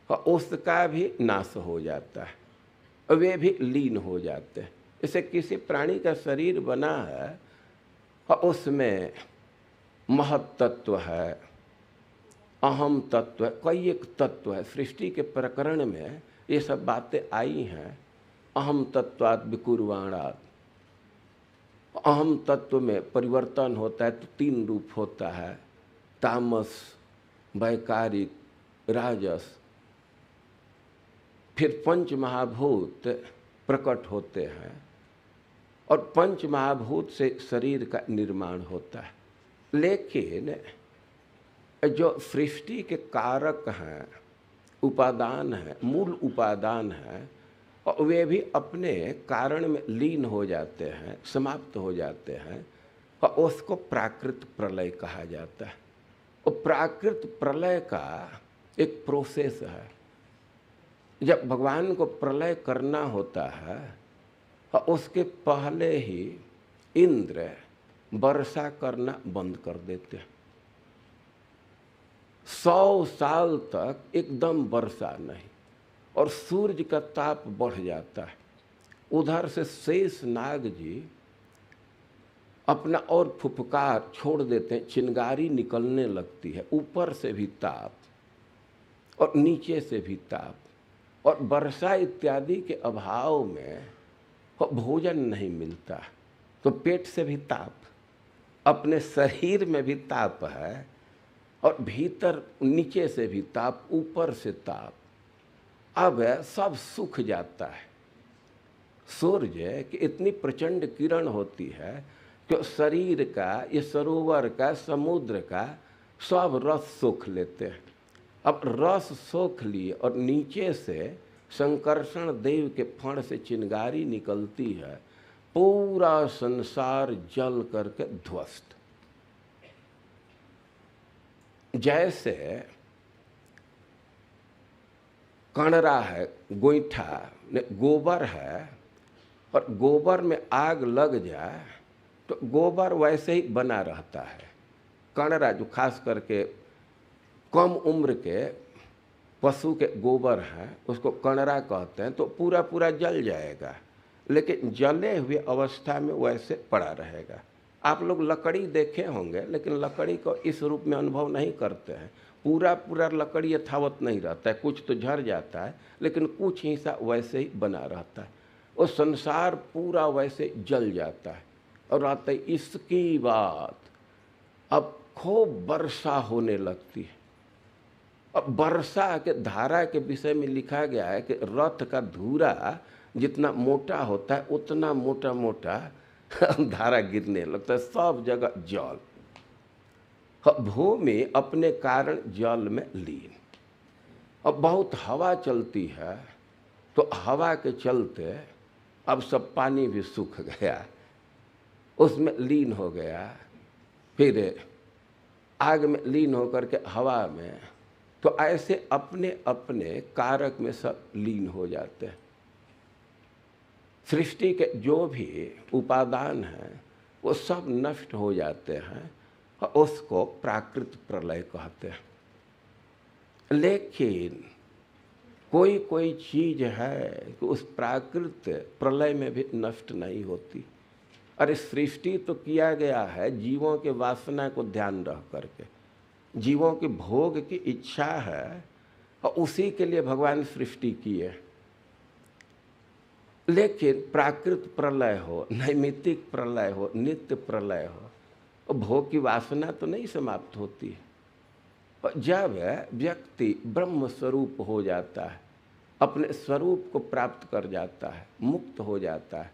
और उसका भी नाश हो जाता है, वे भी लीन हो जाते हैं। जैसे किसी प्राणी का शरीर बना है और उसमें महत तत्व है, अहम तत्व है, कई एक तत्व है। सृष्टि के प्रकरण में ये सब बातें आई हैं। अहम तत्वात् विकुर्वाणात्, अहम तत्व में परिवर्तन होता है तो 3 रूप होता है, तामस, वैकारिक, राजस। फिर 5 महाभूत प्रकट होते हैं और 5 महाभूत से शरीर का निर्माण होता है। लेकिन जो सृष्टि के कारक हैं, उपादान है, मूल उपादान है, और वे भी अपने कारण में लीन हो जाते हैं, समाप्त हो जाते हैं, और उसको प्राकृत प्रलय कहा जाता है। और प्राकृत प्रलय का एक प्रोसेस है। जब भगवान को प्रलय करना होता है और उसके पहले ही इंद्र वर्षा करना बंद कर देते हैं। 100 साल तक एकदम वर्षा नहीं, और सूर्य का ताप बढ़ जाता है। उधर से शेष नाग जी अपना और फुफकार छोड़ देते हैं, चिंगारी निकलने लगती है, ऊपर से भी ताप और नीचे से भी ताप, और वर्षा इत्यादि के अभाव में भोजन नहीं मिलता, तो पेट से भी ताप, अपने शरीर में भी ताप है, और भीतर नीचे से भी ताप, ऊपर से ताप। अब सब सूख जाता है। सूर्य की इतनी प्रचंड किरण होती है कि शरीर का, ये सरोवर का, समुद्र का सब रस सोख लेते हैं। अब रस सोख लिए और नीचे से संकर्षण देव के फण से चिंगारी निकलती है, पूरा संसार जल करके ध्वस्त। जैसे कणरा है, गोईठा, गोबर है, और गोबर में आग लग जाए तो गोबर वैसे ही बना रहता है। कणरा जो खास करके कम उम्र के पशु के गोबर हैं उसको कणरा कहते हैं, तो पूरा पूरा जल जाएगा, लेकिन जले हुए अवस्था में वैसे पड़ा रहेगा। आप लोग लकड़ी देखे होंगे, लेकिन लकड़ी को इस रूप में अनुभव नहीं करते हैं। पूरा पूरा लकड़ी यथावत नहीं रहता है, कुछ तो झड़ जाता है, लेकिन कुछ हिस्सा वैसे ही बना रहता है। और संसार पूरा वैसे जल जाता है। और आते इसकी बात अब खूब वर्षा होने लगती है। अब वर्षा के धारा के विषय में लिखा गया है कि रथ का धूरा जितना मोटा होता है उतना मोटा मोटा धारा गिरने लगता है, सब जगह जल। भूमि अपने कारण जल में लीन। अब बहुत हवा चलती है, तो हवा के चलते अब सब पानी भी सूख गया, उसमें लीन हो गया। फिर आग में लीन होकर के हवा में, तो ऐसे अपने अपने कारक में सब लीन हो जाते हैं। सृष्टि के जो भी उपादान हैं वो सब नष्ट हो जाते हैं, और उसको प्राकृत प्रलय कहते हैं। लेकिन कोई कोई चीज है कि उस प्राकृत प्रलय में भी नष्ट नहीं होती। अरे सृष्टि तो किया गया है जीवों के वासना को ध्यान रख करके, जीवों की भोग की इच्छा है, और उसी के लिए भगवान सृष्टि किए। लेकिन प्राकृत प्रलय हो, नैमित्तिक प्रलय हो, नित्य प्रलय हो, और भोग की वासना तो नहीं समाप्त होती है। और जब व्यक्ति ब्रह्म स्वरूप हो जाता है, अपने स्वरूप को प्राप्त कर जाता है, मुक्त हो जाता है,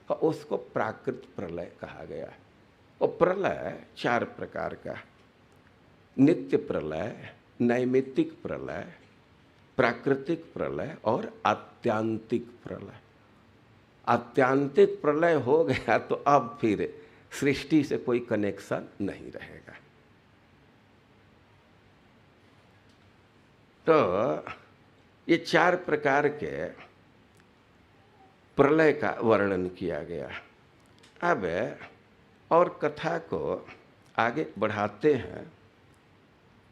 तो उसको प्राकृत प्रलय कहा गया है। और प्रलय 4 प्रकार का: नित्य प्रलय, नैमित्तिक प्रलय, प्राकृतिक प्रलय और आत्यांतिक प्रलय। आत्यांतिक प्रलय हो गया तो अब फिर सृष्टि से कोई कनेक्शन नहीं रहेगा। तो ये 4 प्रकार के प्रलय का वर्णन किया गया। अब और कथा को आगे बढ़ाते हैं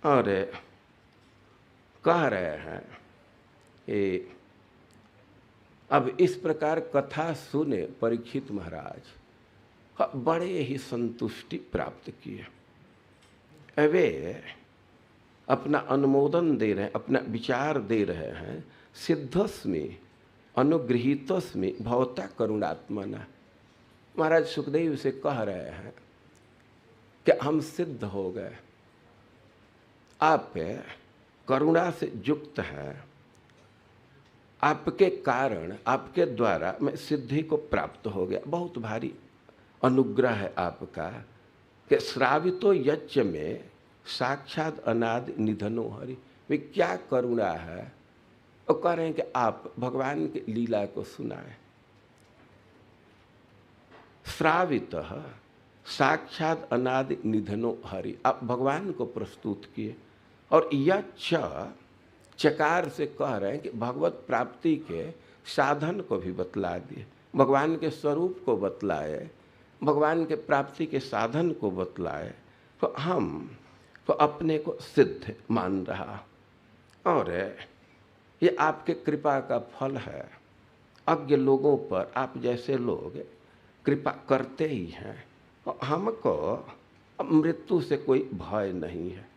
और कह रहे हैं कि अब इस प्रकार कथा सुने परीक्षित महाराज बड़े ही संतुष्टि प्राप्त किए। वे अपना अनुमोदन दे रहे हैं, अपना विचार दे रहे हैं। सिद्धोस्मि अनुगृहीतोस्मि भवता करुणात्मना। महाराज सुखदेव से कह रहे हैं कि हम सिद्ध हो गए, आप करुणा से युक्त हैं, आपके कारण, आपके द्वारा मैं सिद्धि को प्राप्त हो गया। बहुत भारी अनुग्रह है आपका कि श्रावितो यज्ञ में साक्षात अनादि निधनो हरि। वे क्या करुणा है। और कह रहे हैं कि आप भगवान की लीला को सुनाएं। श्रावित साक्षात अनादि निधनो हरि, आप भगवान को प्रस्तुत किए। और यज्ञ चकार से कह रहे हैं कि भगवत प्राप्ति के साधन को भी बतला दिए, भगवान के स्वरूप को बतलाए, भगवान के प्राप्ति के साधन को बतलाए। तो हम तो अपने को सिद्ध मान रहा। और ये आपके कृपा का फल है। अज्ञ लोगों पर आप जैसे लोग कृपा करते ही हैं। और हमको मृत्यु से कोई भय नहीं है।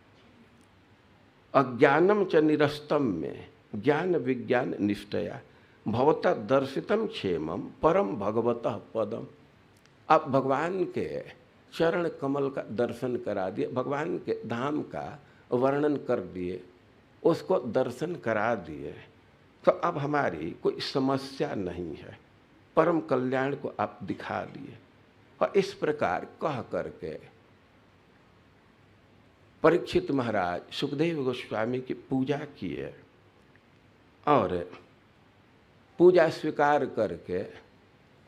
अज्ञानम च निरस्तम में ज्ञान विज्ञान निष्ठया भवता दर्शितम क्षेमम परम भगवतः पदम। आप भगवान के चरण कमल का दर्शन करा दिए, भगवान के धाम का वर्णन कर दिए, उसको दर्शन करा दिए। तो अब हमारी कोई समस्या नहीं है, परम कल्याण को आप दिखा दिए। और इस प्रकार कह करके परीक्षित महाराज सुखदेव गोस्वामी की पूजा किए और पूजा स्वीकार करके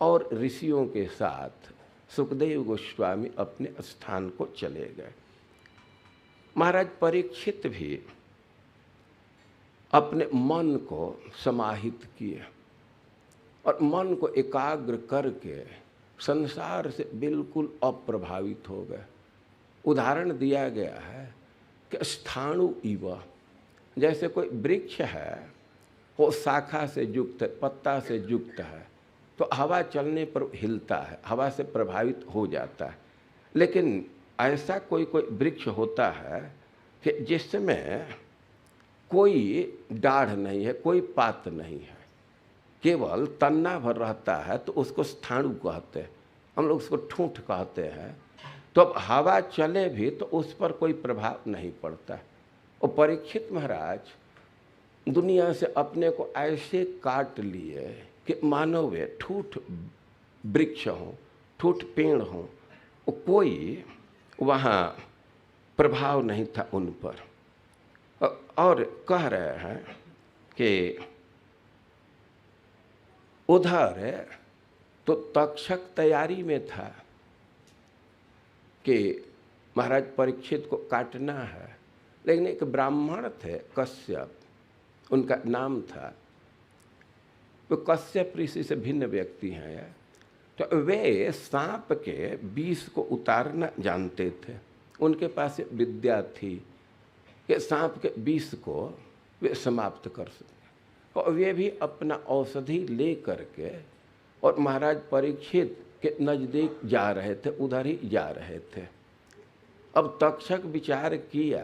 और ऋषियों के साथ सुखदेव गोस्वामी अपने स्थान को चले गए। महाराज परीक्षित भी अपने मन को समाहित किए और मन को एकाग्र करके संसार से बिल्कुल अप्रभावित हो गए। उदाहरण दिया गया है कि स्थाणु इव, जैसे कोई वृक्ष है, वो शाखा से युक्त है, पत्ता से युक्त है, तो हवा चलने पर हिलता है, हवा से प्रभावित हो जाता है। लेकिन ऐसा कोई कोई वृक्ष होता है कि जिसमें कोई डाढ़ नहीं है, कोई पात नहीं है, केवल तन्ना भर रहता है, तो उसको स्थाणु कहते हैं। हम लोग उसको ठूंठ कहते हैं। तो अब हवा चले भी तो उस पर कोई प्रभाव नहीं पड़ता। और परीक्षित महाराज दुनिया से अपने को ऐसे काट लिए कि मानो वे ठूठ वृक्ष हों, ठूठ पेड़ हों, कोई वहाँ प्रभाव नहीं था उन पर। और कह रहे हैं कि उधर तो तक्षक तैयारी में था कि महाराज परीक्षित को काटना है। लेकिन एक ब्राह्मण थे कश्यप, उनका नाम था। वो कश्यप ऋषि से भिन्न व्यक्ति हैं। तो वे सांप के विष को उतारना जानते थे। उनके पास विद्या थी कि सांप के विष को वे समाप्त कर सके। और वे भी अपना औषधि ले करके और महाराज परीक्षित के नज़दीक जा रहे थे, उधर ही जा रहे थे। अब तक्षक विचार किया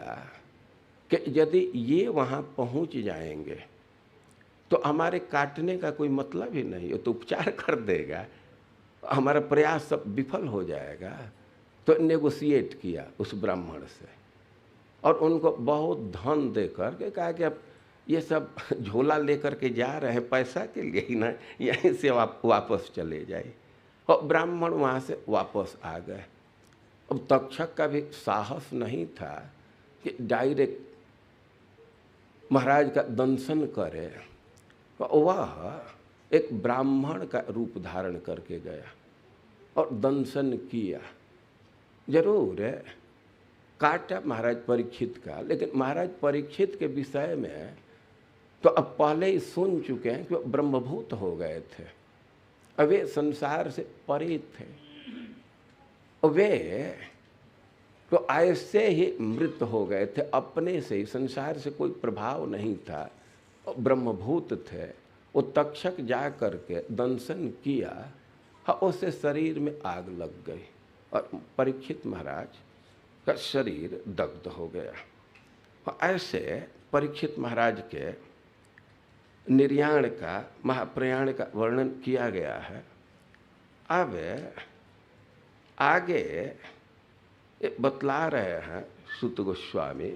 कि यदि ये वहाँ पहुँच जाएंगे तो हमारे काटने का कोई मतलब ही नहीं, वो तो उपचार कर देगा, हमारा प्रयास सब विफल हो जाएगा। तो नेगोशिएट किया उस ब्राह्मण से और उनको बहुत धन दे कर के कहा कि अब ये सब झोला लेकर के जा रहे हैं पैसा के लिए ही ना, यहीं से वापस चले जाए। और ब्राह्मण वहाँ से वापस आ गए। अब तक्षक का भी साहस नहीं था कि डायरेक्ट महाराज का दंशन करे। वह एक ब्राह्मण का रूप धारण करके गया और दंशन किया। जरूर काटा महाराज परीक्षित का, लेकिन महाराज परीक्षित के विषय में तो अब पहले ही सुन चुके हैं कि वो ब्रह्मभूत हो गए थे, अब वे संसार से परे थे, वे तो ऐसे ही मृत हो गए थे, अपने से ही, संसार से कोई प्रभाव नहीं था, ब्रह्मभूत थे। वो तक्षक जा करके दंशन किया, हाँ, उससे शरीर में आग लग गई और परीक्षित महाराज का शरीर दग्ध हो गया। ऐसे परीक्षित महाराज के निर्याण का, महाप्रयाण का वर्णन किया गया है। अब आगे बतला रहे हैं सूत गोस्वामी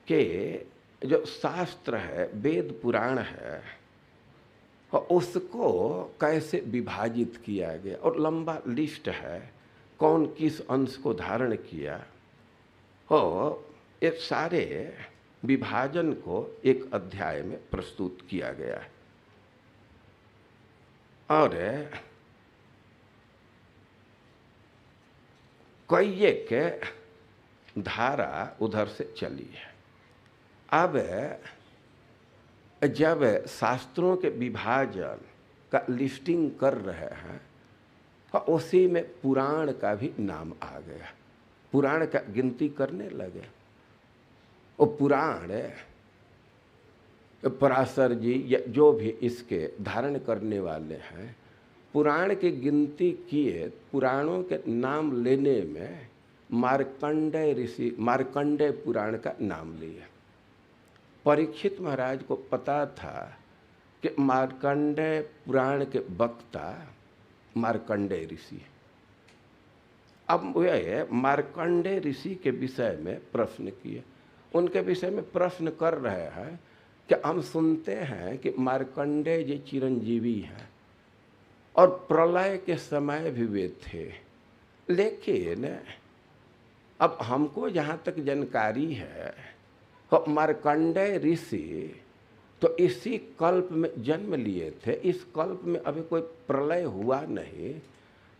के जो शास्त्र है, वेद पुराण है, और उसको कैसे विभाजित किया गया, और लंबा लिस्ट है कौन किस अंश को धारण किया, और ये सारे विभाजन को एक अध्याय में प्रस्तुत किया गया है। और कई एक धारा उधर से चली है। अब जब शास्त्रों के विभाजन का लिस्टिंग कर रहे हैं तो उसी में पुराण का भी नाम आ गया, पुराण का गिनती करने लगे। वो पुराण पराशर जी या जो भी इसके धारण करने वाले हैं, पुराण की गिनती किए, पुराणों के नाम लेने में मार्कंडेय ऋषि, मार्कंडेय पुराण का नाम लिया। परीक्षित महाराज को पता था कि मार्कंडेय पुराण के वक्ता मार्कंडेय ऋषि। अब वे मार्कंडेय ऋषि के विषय में प्रश्न किए, उनके विषय में प्रश्न कर रहे हैं कि हम सुनते हैं कि मार्कंडेय जी चिरंजीवी हैं और प्रलय के समय भी वे थे, लेकिन अब हमको जहाँ तक जानकारी है तो मार्कंडेय ऋषि तो इसी कल्प में जन्म लिए थे, इस कल्प में अभी कोई प्रलय हुआ नहीं,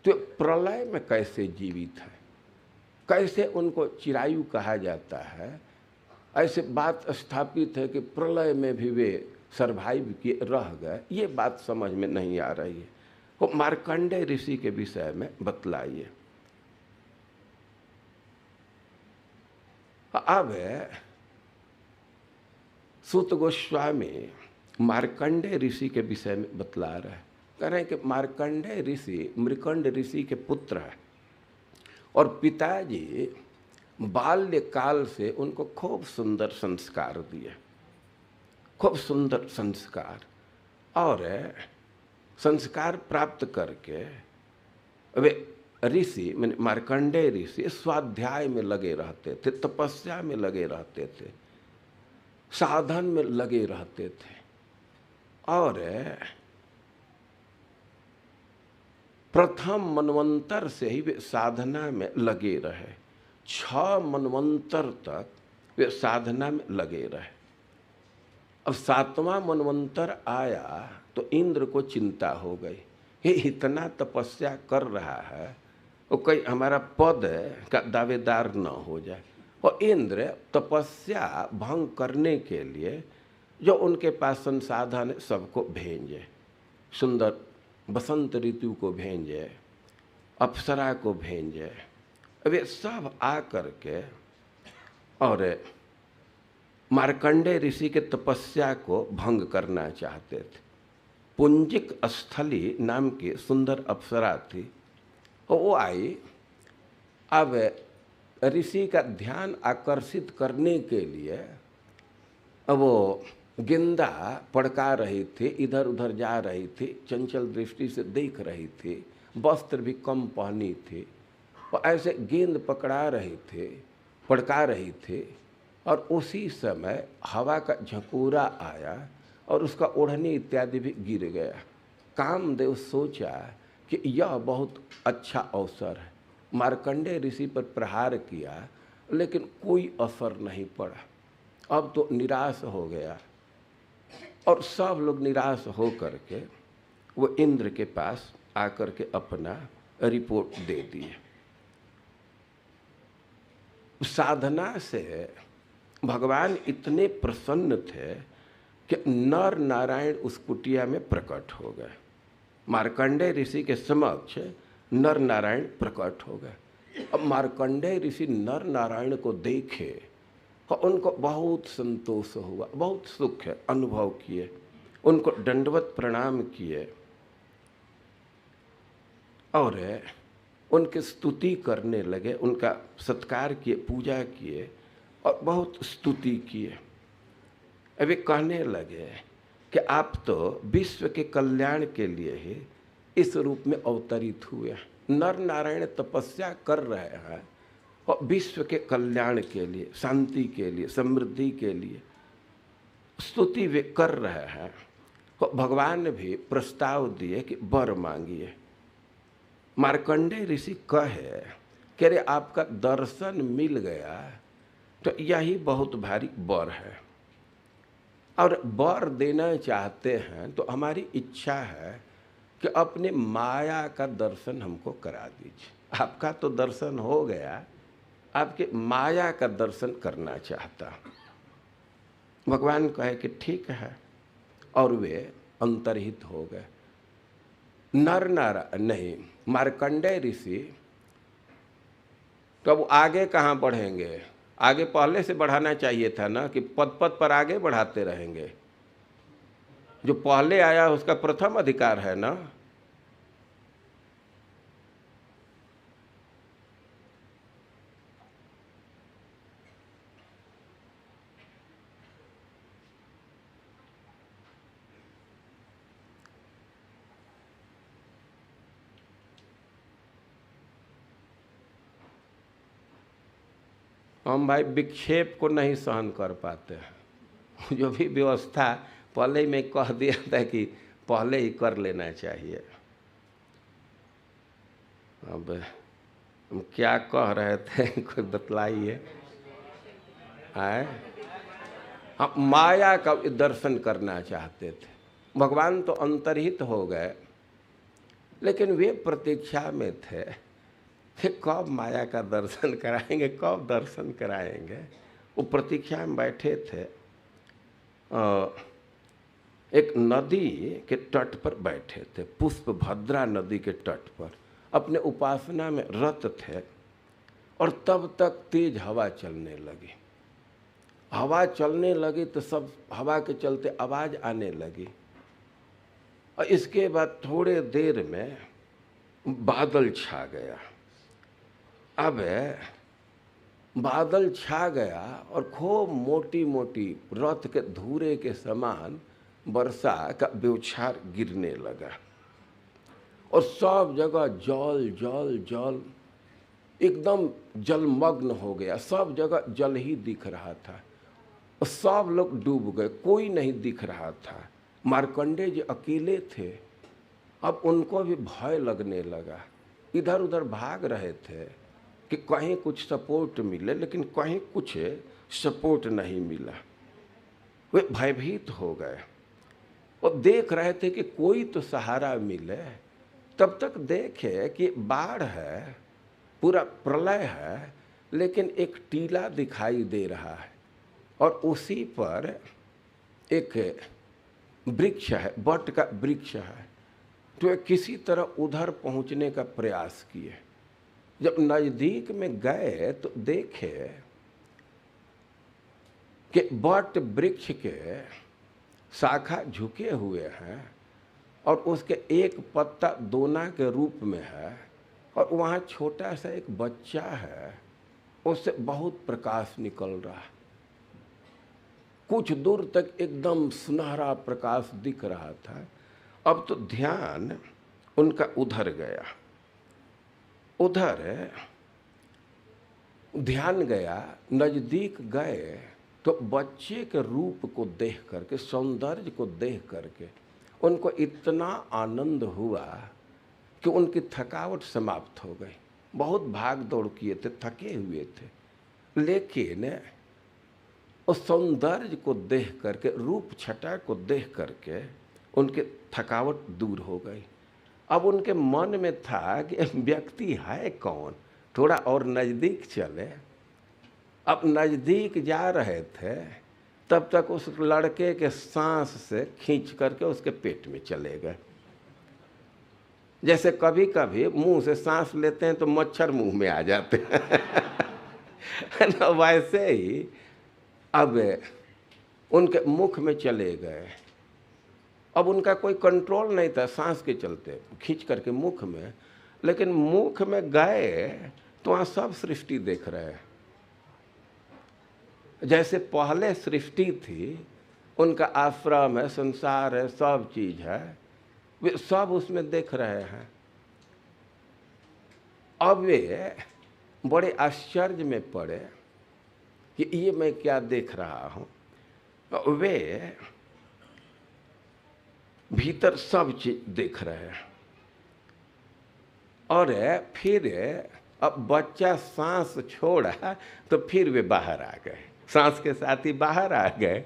तो प्रलय में कैसे जीवित है, कैसे उनको चिरायु कहा जाता है। ऐसे बात स्थापित है कि प्रलय में भी वे सर्वाइव किए रह गए, ये बात समझ में नहीं आ रही है। वो मार्कंडेय ऋषि के विषय में बतलाइए। अब सूत गोस्वामी मार्कंडेय ऋषि के विषय में बतला रहे हैं, कह रहे हैं कि मार्कंडेय ऋषि मृकंड ऋषि के पुत्र हैं और पिताजी बाल्यकाल से उनको खूब सुंदर संस्कार दिए, खूब सुंदर संस्कार, और संस्कार प्राप्त करके वे ऋषि मैंने मार्कंडेय ऋषि स्वाध्याय में लगे रहते थे, तपस्या में लगे रहते थे, साधन में लगे रहते थे, और प्रथम मनवंतर से ही वे साधना में लगे रहे, 6 मनवंतर तक वे साधना में लगे रहे। अब 7वां मनवंतर आया तो इंद्र को चिंता हो गई, ये इतना तपस्या कर रहा है, वो कहीं हमारा पद का दावेदार न हो जाए। और इंद्र तपस्या भंग करने के लिए जो उनके पास संसाधन है सबको भेजे, सुंदर बसंत ऋतु को भेजे, अप्सरा को भेजे, वे सब आ करके और मार्कंडेय ऋषि के तपस्या को भंग करना चाहते थे। पुंजिक स्थली नाम की सुंदर अप्सरा थी, वो आई। अब ऋषि का ध्यान आकर्षित करने के लिए वो गेंदा पड़का रही थी, इधर उधर जा रही थी, चंचल दृष्टि से देख रही थी, वस्त्र भी कम पहनी थी और ऐसे गेंद पकड़ा रही थी, पड़का रही थी। और उसी समय हवा का झकोरा आया और उसका ओढ़नी इत्यादि भी गिर गया। कामदेव सोचा कि यह बहुत अच्छा अवसर है। मार्कंडेय ऋषि पर प्रहार किया लेकिन कोई असर नहीं पड़ा। अब तो निराश हो गया और सब लोग निराश हो करके वो इंद्र के पास आकर के अपना रिपोर्ट दे दिए। साधना से भगवान इतने प्रसन्न थे कि नर नारायण उस कुटिया में प्रकट हो गए। मार्कंडेय ऋषि के समक्ष नर नारायण प्रकट हो गए। अब मार्कंडेय ऋषि नर नारायण को देखे और उनको बहुत संतोष हुआ, बहुत सुख अनुभव किए, उनको दंडवत प्रणाम किए और उनकी स्तुति करने लगे, उनका सत्कार किए, पूजा किए और बहुत स्तुति किए। अभी कहने लगे कि आप तो विश्व के कल्याण के लिए ही इस रूप में अवतरित हुए। नर नारायण तपस्या कर रहे हैं और विश्व के कल्याण के लिए, शांति के लिए, समृद्धि के लिए स्तुति वे कर रहे हैं। और भगवान ने भी प्रस्ताव दिए कि वर मांगिए। मार्कंडेय ऋषि कहे कि अरे आपका दर्शन मिल गया तो यही बहुत भारी वर है, और वर देना चाहते हैं तो हमारी इच्छा है कि अपने माया का दर्शन हमको करा दीजिए। आपका तो दर्शन हो गया, आपके माया का दर्शन करना चाहता। भगवान कहे कि ठीक है, और वे अंतर्हित हो गए। नर नारायण नहीं, मार्कंडेय ऋषि तो अब आगे कहाँ बढ़ेंगे? आगे पहले से बढ़ाना चाहिए था ना, कि पद पद पर आगे बढ़ाते रहेंगे। जो पहले आया उसका प्रथम अधिकार है ना। हम भाई विक्षेप को नहीं सहन कर पाते हैं। जो भी व्यवस्था पहले में कह दिया था कि पहले ही कर लेना चाहिए। अब हम क्या कह रहे थे कोई बतलाइए। आए, हम माया का दर्शन करना चाहते थे। भगवान तो अंतर्हित हो गए, लेकिन वे प्रतीक्षा में थे कि कब माया का दर्शन कराएंगे, कब दर्शन कराएंगे। वो प्रतीक्षा में बैठे थे। एक नदी के तट पर बैठे थे, पुष्पभद्रा नदी के तट पर अपने उपासना में रत थे। और तब तक तेज हवा चलने लगी। हवा चलने लगी तो सब हवा के चलते आवाज आने लगी। और इसके बाद थोड़े देर में बादल छा गया। अब बादल छा गया और खूब मोटी मोटी रथ के धूरे के समान वर्षा का बौछार गिरने लगा और सब जगह जल जल जल, एकदम जलमग्न हो गया। सब जगह जल ही दिख रहा था और सब लोग डूब गए, कोई नहीं दिख रहा था। मार्कंडेय जी अकेले थे। अब उनको भी भय लगने लगा, इधर उधर भाग रहे थे कि कहीं कुछ सपोर्ट मिले, लेकिन कहीं कुछ सपोर्ट नहीं मिला। वे भयभीत हो गए और देख रहे थे कि कोई तो सहारा मिले। तब तक देखे कि बाढ़ है, पूरा प्रलय है, लेकिन एक टीला दिखाई दे रहा है और उसी पर एक वृक्ष है, बट का वृक्ष है। तो वे किसी तरह उधर पहुंचने का प्रयास किए। जब नजदीक में गए तो देखे कि बट वृक्ष के शाखा झुके हुए हैं और उसके एक पत्ता दोना के रूप में है और वहाँ छोटा सा एक बच्चा है, उससे बहुत प्रकाश निकल रहा है। कुछ दूर तक एकदम सुनहरा प्रकाश दिख रहा था। अब तो ध्यान उनका उधर गया, उधर ध्यान गया। नजदीक गए तो बच्चे के रूप को देख करके, सौंदर्य को देख करके उनको इतना आनंद हुआ कि उनकी थकावट समाप्त हो गई। बहुत भाग दौड़ किए थे, थके हुए थे, लेकिन उस सौंदर्य को देख करके, रूप छटा को देख करके उनके थकावट दूर हो गई। अब उनके मन में था कि व्यक्ति है कौन, थोड़ा और नज़दीक चले। अब नज़दीक जा रहे थे तब तक उस लड़के के सांस से खींच करके उसके पेट में चले गए। जैसे कभी कभी मुंह से सांस लेते हैं तो मच्छर मुंह में आ जाते हैं ना, वैसे ही अब उनके मुख में चले गए। अब उनका कोई कंट्रोल नहीं था, सांस के चलते खींच करके मुख में, लेकिन मुख में गए तो वहाँ सब सृष्टि देख रहे हैं। जैसे पहले सृष्टि थी, उनका आश्रम है, संसार है, सब चीज है, वे सब उसमें देख रहे हैं। अब वे बड़े आश्चर्य में पड़े कि ये मैं क्या देख रहा हूं। वे भीतर सब चीज देख रहे हैं। और फिर अब बच्चा सांस छोड़ा तो फिर वे बाहर आ गए, सांस के साथ ही बाहर आ गए।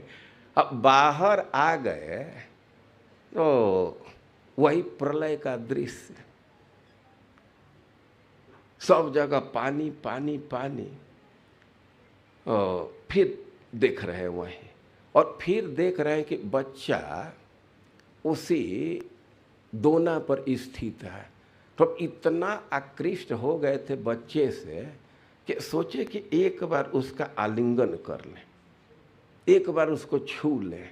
अब बाहर आ गए तो वही प्रलय का दृश्य, सब जगह पानी पानी पानी। फिर देख रहे हैं वहीं, और फिर देख रहे हैं कि बच्चा उसी दोना पर स्थित है। तो इतना आकृष्ट हो गए थे बच्चे से कि सोचे कि एक बार उसका आलिंगन कर लें, एक बार उसको छू लें।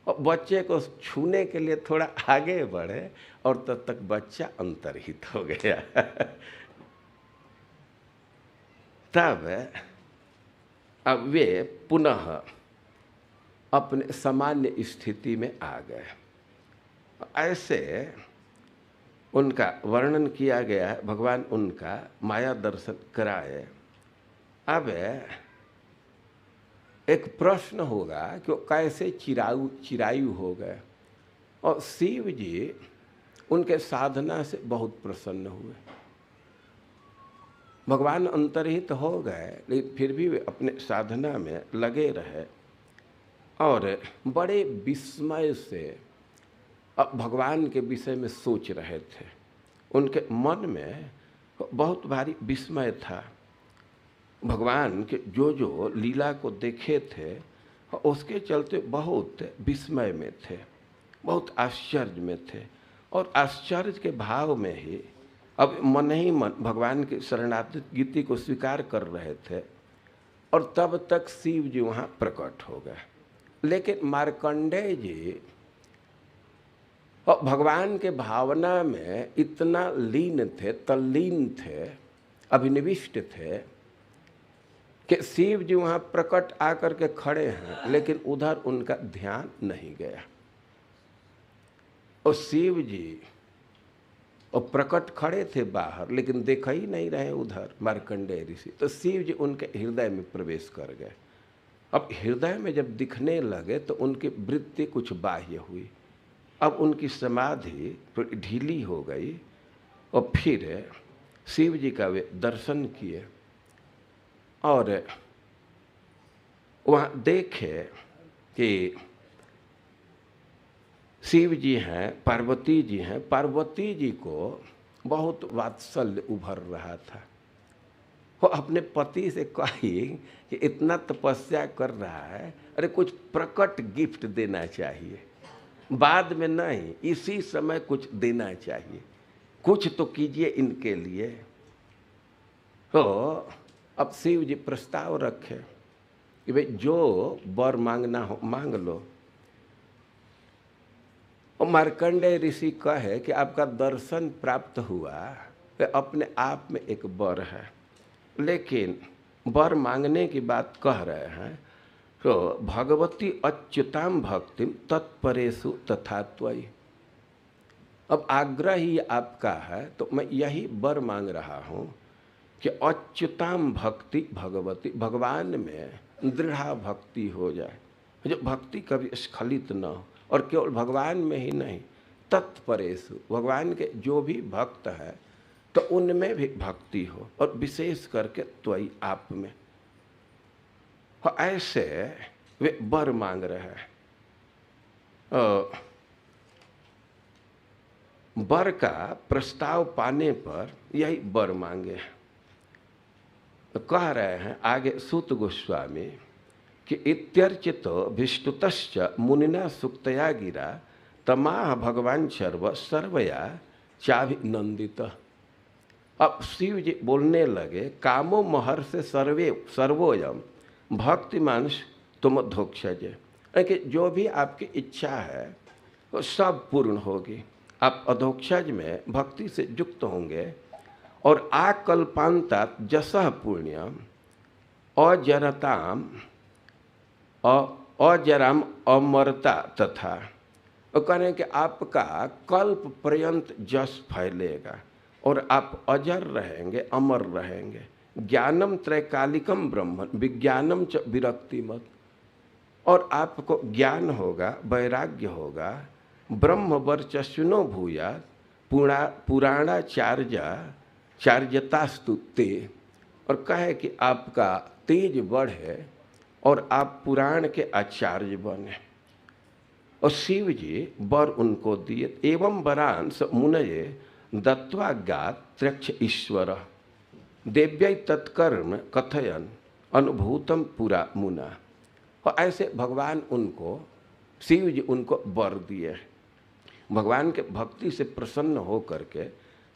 और बच्चे को छूने के लिए थोड़ा आगे बढ़े और तब तक बच्चा अंतर्हित हो गया। तब अब वे पुनः अपने सामान्य स्थिति में आ गए। ऐसे उनका वर्णन किया गया है, भगवान उनका माया दर्शन कराए। अब एक प्रश्न होगा कि वो कैसे चिरायु हो गए। और शिव जी उनके साधना से बहुत प्रसन्न हुए। भगवान अंतर्हित हो गए, लेकिन फिर भी वे अपने साधना में लगे रहे और बड़े विस्मय से अब भगवान के विषय में सोच रहे थे। उनके मन में बहुत भारी विस्मय था। भगवान के जो जो लीला को देखे थे उसके चलते बहुत विस्मय में थे, बहुत आश्चर्य में थे। और आश्चर्य के भाव में ही अब मन ही मन भगवान की शरणागति को स्वीकार कर रहे थे। और तब तक शिव जी वहाँ प्रकट हो गए। लेकिन मार्कंडेय जी और भगवान के भावना में इतना लीन थे, तल्लीन थे, अभिनिविष्ट थे कि शिव जी वहाँ प्रकट आकर के खड़े हैं, लेकिन उधर उनका ध्यान नहीं गया। और शिव जी और प्रकट खड़े थे बाहर, लेकिन देखा ही नहीं रहे उधर मार्कंडेय ऋषि। तो शिव जी उनके हृदय में प्रवेश कर गए। अब हृदय में जब दिखने लगे तो उनकी वृत्ति कुछ बाह्य हुई। अब उनकी समाधि थोड़ी ढीली हो गई और फिर शिव जी का वे दर्शन किए और वहाँ देखे कि शिव जी हैं, पार्वती जी हैं। पार्वती जी को बहुत वात्सल्य उभर रहा था। वो अपने पति से कही कि इतना तपस्या कर रहा है, अरे कुछ प्रकट गिफ्ट देना चाहिए, बाद में नहीं, इसी समय कुछ देना चाहिए, कुछ तो कीजिए इनके लिए। तो अब शिव जी प्रस्ताव रखे कि भाई जो वर मांगना हो मांग लो। और मार्कंडेय ऋषि कहे कि आपका दर्शन प्राप्त हुआ, वे अपने आप में एक वर है, लेकिन वर मांगने की बात कह रहे हैं तो भगवती अच्युताम भक्ति तत्परेषु तथा त्वयि। अब आग्रह ही आपका है, तो मैं यही वर मांग रहा हूँ कि अच्युताम भक्ति भगवती, भगवान में दृढ़ भक्ति हो जाए, जो भक्ति कभी स्खलित न हो। और केवल भगवान में ही नहीं, तत्परेषु, भगवान के जो भी भक्त है तो उनमें भी भक्ति हो, और विशेष करके त्वयि, आप में। और ऐसे वे वर मांग रहे हैं। वर का प्रस्ताव पाने पर यही वर मांगे। तो कह रहे हैं आगे सूत गोस्वामी कि इत्यर्चित विष्णुतश्च मुनिना सुक्तया गिरा तमाह भगवान सर्वया चाभिनंदित। अब शिव जी बोलने लगे, कामो महर से सर्वोयम भक्तिमांस तुम धोक्षज, कि जो भी आपकी इच्छा है वो सब पूर्ण होगी। आप अधोक्षज में भक्ति से युक्त होंगे। और आकल्पांता जसह पुण्यम अजरताम अजराम अमरता तथा, वो कह रहे हैं कि आपका कल्प पर्यंत जस फैलेगा और आप अजर रहेंगे, अमर रहेंगे। ज्ञानम त्रैकालिकम ब्रह्म विज्ञानम च विरक्तिमत, और आपको ज्ञान होगा, वैराग्य होगा, ब्रह्म वर्चस्विनो भूयात् पुराणाचार्यतास्तु ते, और कहे कि आपका तेज बढ़े और आप पुराण के आचार्य बने। और शिव जी वर उनको दिए। एवं वरांस मुनये दत्वा गात त्रक्ष ईश्वर देव्यै तत्कर्म कथयन अनुभूतम पुरा मुना। और ऐसे भगवान उनको, शिव जी उनको वर दिए। भगवान के भक्ति से प्रसन्न हो करके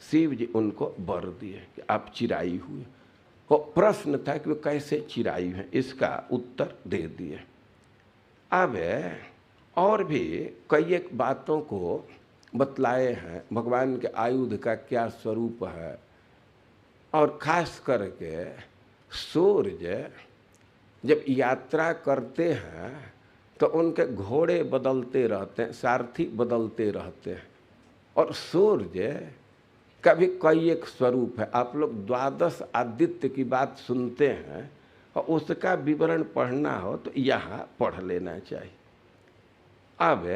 शिव जी उनको वर दिए कि आप चिराई हुए। वो प्रश्न था कि वो कैसे चिराई हैं, इसका उत्तर दे दिए। अब और भी कई एक बातों को बतलाए हैं, भगवान के आयुध का क्या स्वरूप है। और खास करके सूर्य जब यात्रा करते हैं तो उनके घोड़े बदलते रहते हैं, सारथी बदलते रहते हैं। और सूर्य का भी कई एक स्वरूप है। आप लोग 12 आदित्य की बात सुनते हैं, और उसका विवरण पढ़ना हो तो यहाँ पढ़ लेना चाहिए। अब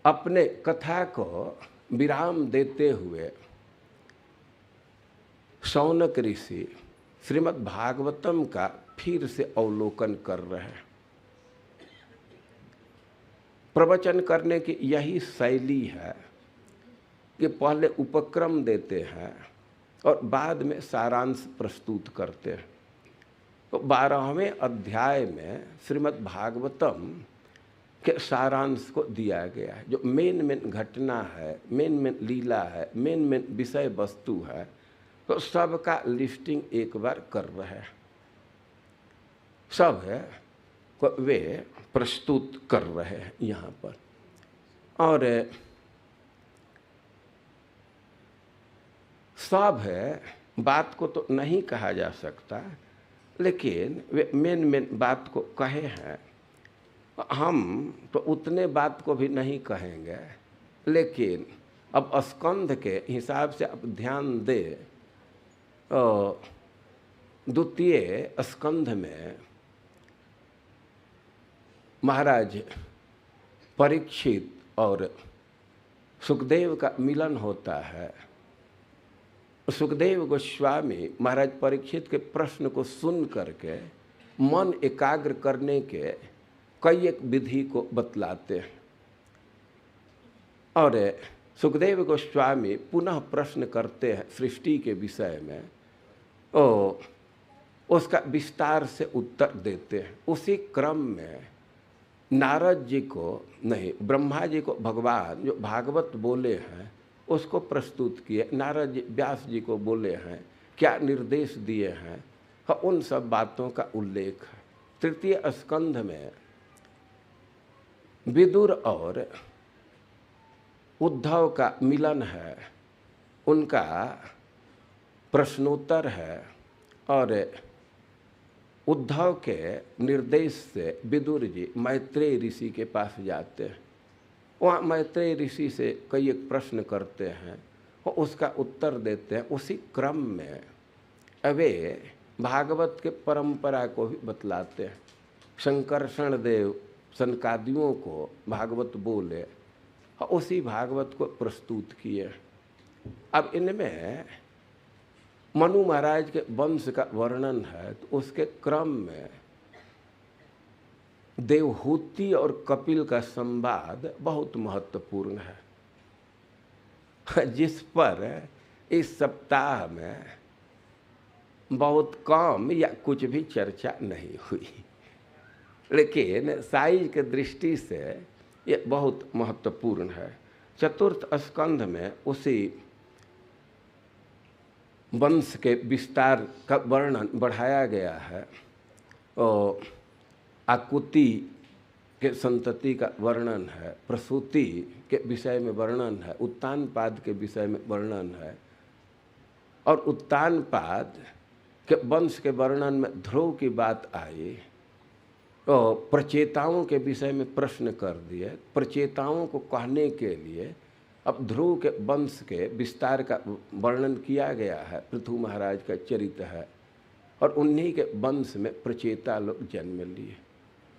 अपने कथा को विराम देते हुए शौनक ऋषि श्रीमद् भागवतम का फिर से अवलोकन कर रहे हैं। प्रवचन करने की यही शैली है कि पहले उपक्रम देते हैं और बाद में सारांश प्रस्तुत करते हैं। तो 12वें अध्याय में श्रीमद् भागवतम के सारांश को दिया गया है। जो मेन घटना है, मेन लीला है, मेन विषय वस्तु है, तो सबका लिस्टिंग एक बार कर रहे हैं। सब है को वे प्रस्तुत कर रहे हैं यहाँ पर। और सब है बात को तो नहीं कहा जा सकता, लेकिन वे मेन बात को कहे हैं। हम तो उतने बात को भी नहीं कहेंगे, लेकिन अब स्कंध के हिसाब से अब ध्यान दे। द्वितीय स्कंध में महाराज परीक्षित और सुखदेव का मिलन होता है। सुखदेव गोस्वामी महाराज परीक्षित के प्रश्न को सुन करके मन एकाग्र करने के कई एक विधि को बतलाते हैं। और सुखदेव गोस्वामी पुनः प्रश्न करते हैं सृष्टि के विषय में, और उसका विस्तार से उत्तर देते हैं। उसी क्रम में नारद जी को नहीं, ब्रह्मा जी को भगवान जो भागवत बोले हैं उसको प्रस्तुत किए। नारद जी व्यास जी को बोले हैं, क्या निर्देश दिए हैं, उन सब बातों का उल्लेख है। तृतीय स्कंध में विदुर और उद्धव का मिलन है, उनका प्रश्नोत्तर है। और उद्धव के निर्देश से विदुर जी मैत्रेय ऋषि के पास जाते हैं। वहाँ मैत्रेय ऋषि से कई एक प्रश्न करते हैं और उसका उत्तर देते हैं। उसी क्रम में वे भागवत के परंपरा को भी बतलाते हैं। शंकरषण देव सनकादियों को भागवत बोले और उसी भागवत को प्रस्तुत किए। अब इनमें मनु महाराज के वंश का वर्णन है, तो उसके क्रम में देवहूति और कपिल का संवाद बहुत महत्वपूर्ण है, जिस पर इस सप्ताह में बहुत कम या कुछ भी चर्चा नहीं हुई, लेकिन साइज के दृष्टि से ये बहुत महत्वपूर्ण है। चतुर्थ स्कंध में उसी वंश के विस्तार का वर्णन बढ़ाया गया है और आकुति के संतति का वर्णन है, प्रसूति के विषय में वर्णन है, उत्तानपाद के विषय में वर्णन है। और उत्तानपाद के वंश के वर्णन में ध्रुव की बात आई और प्रचेताओं के विषय में प्रश्न कर दिए। प्रचेताओं को कहने के लिए अब ध्रुव के वंश के विस्तार का वर्णन किया गया है। पृथु महाराज का चरित्र है और उन्हीं के वंश में प्रचेता लोग जन्म लिए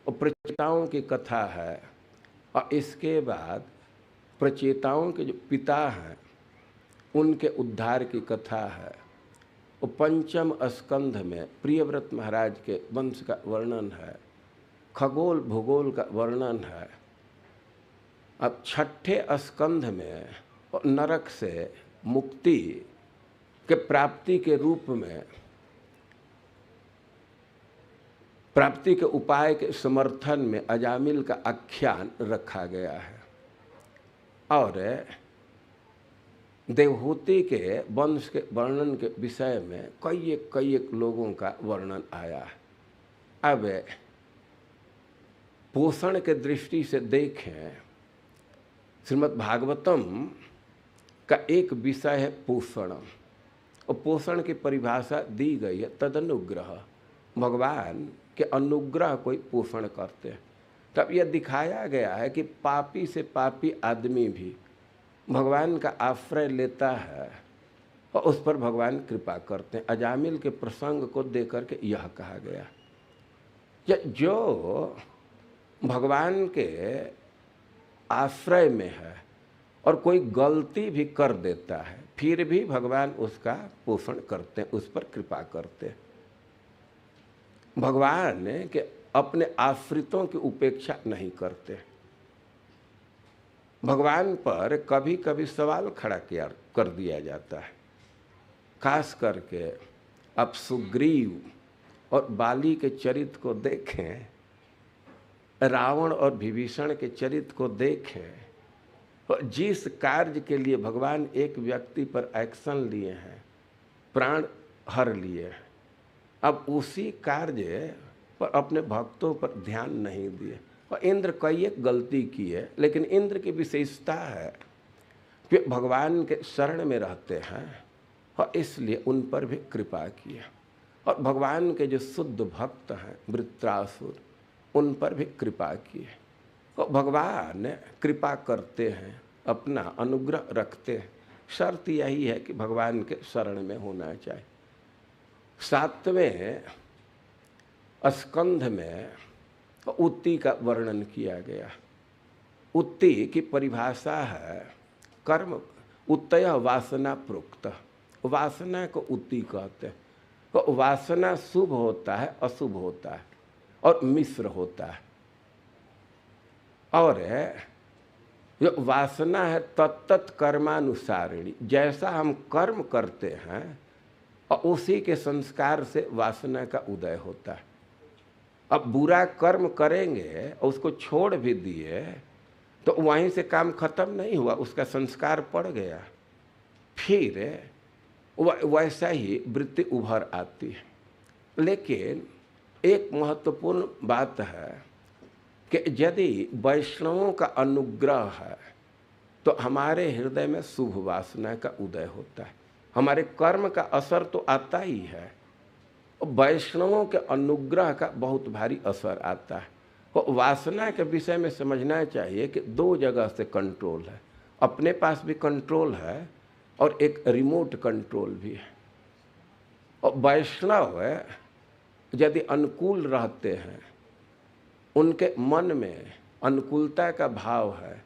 और प्रचेताओं की कथा है। और इसके बाद प्रचेताओं के जो पिता हैं उनके उद्धार की कथा है। और पंचम स्कंध में प्रियव्रत महाराज के वंश का वर्णन है, खगोल भूगोल का वर्णन है। अब छठे स्कंध में नरक से मुक्ति के प्राप्ति के रूप में, प्राप्ति के उपाय के समर्थन में अजामिल का आख्यान रखा गया है। और देवहूति के वंश के वर्णन के विषय में कई एक लोगों का वर्णन आया है। अब पोषण के दृष्टि से देखें, श्रीमद् भागवतम का एक विषय है पोषण, और पोषण की परिभाषा दी गई है तदनुग्रह। भगवान के अनुग्रह कोई पोषण करते हैं। तब यह दिखाया गया है कि पापी से पापी आदमी भी भगवान का आश्रय लेता है और उस पर भगवान कृपा करते हैं। अजामिल के प्रसंग को देकर के यह कहा गया, जो भगवान के आश्रय में है और कोई गलती भी कर देता है, फिर भी भगवान उसका पोषण करते हैं, उस पर कृपा करते हैं। भगवान के अपने आश्रितों की उपेक्षा नहीं करते। भगवान पर कभी कभी सवाल खड़ा कर दिया जाता है। खास करके अब सुग्रीव और बाली के चरित्र को देखें, रावण और विभीषण के चरित्र को देखें, और जिस कार्य के लिए भगवान एक व्यक्ति पर एक्शन लिए हैं, प्राण हर लिए हैं, अब उसी कार्य पर अपने भक्तों पर ध्यान नहीं दिए। और इंद्र कई एक गलती की है, लेकिन इंद्र की विशेषता है कि भगवान के शरण में रहते हैं और इसलिए उन पर भी कृपा किया। और भगवान के जो शुद्ध भक्त हैं वृत्रासुर, उन पर भी कृपा की है। और भगवान कृपा करते हैं, अपना अनुग्रह रखते हैं। शर्त यही है कि भगवान के शरण में होना चाहिए। सातवें स्कंध में उत्ति का वर्णन किया गया। उत्ति की परिभाषा है कर्म, उत्तय वासना प्रोक्त। वासना को उत्ति कहते हैं। तो वासना शुभ होता है, अशुभ होता है और मिश्र होता है। और जो वासना है तत्त कर्मानुसारिणी, जैसा हम कर्म करते हैं और उसी के संस्कार से वासना का उदय होता है। अब बुरा कर्म करेंगे और उसको छोड़ भी दिए तो वहीं से काम खत्म नहीं हुआ, उसका संस्कार पड़ गया, फिर वैसा ही वृत्ति उभर आती है। लेकिन एक महत्वपूर्ण बात है कि यदि वैष्णवों का अनुग्रह है तो हमारे हृदय में शुभ वासना का उदय होता है। हमारे कर्म का असर तो आता ही है, वैष्णवों के अनुग्रह का बहुत भारी असर आता है। तो वासना के विषय में समझना चाहिए कि दो जगह से कंट्रोल है, अपने पास भी कंट्रोल है और एक रिमोट कंट्रोल भी है। और वैष्णव यदि अनुकूल रहते हैं, उनके मन में अनुकूलता का भाव है,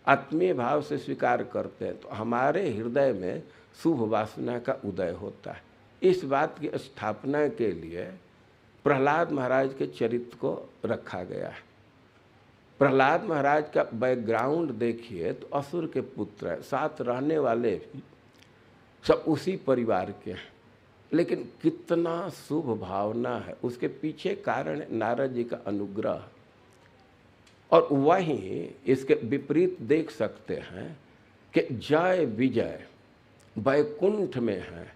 आत्मीय भाव से स्वीकार करते हैं, तो हमारे हृदय में शुभ वासना का उदय होता है। इस बात की स्थापना के लिए प्रहलाद महाराज के चरित्र को रखा गया है। प्रहलाद महाराज का बैकग्राउंड देखिए तो असुर के पुत्र हैं, साथ रहने वाले सब उसी परिवार के हैं, लेकिन कितना शुभ भावना है उसके पीछे कारण नारद जी का अनुग्रह। और वहीं इसके विपरीत देख सकते हैं कि जय विजय वैकुंठ में है,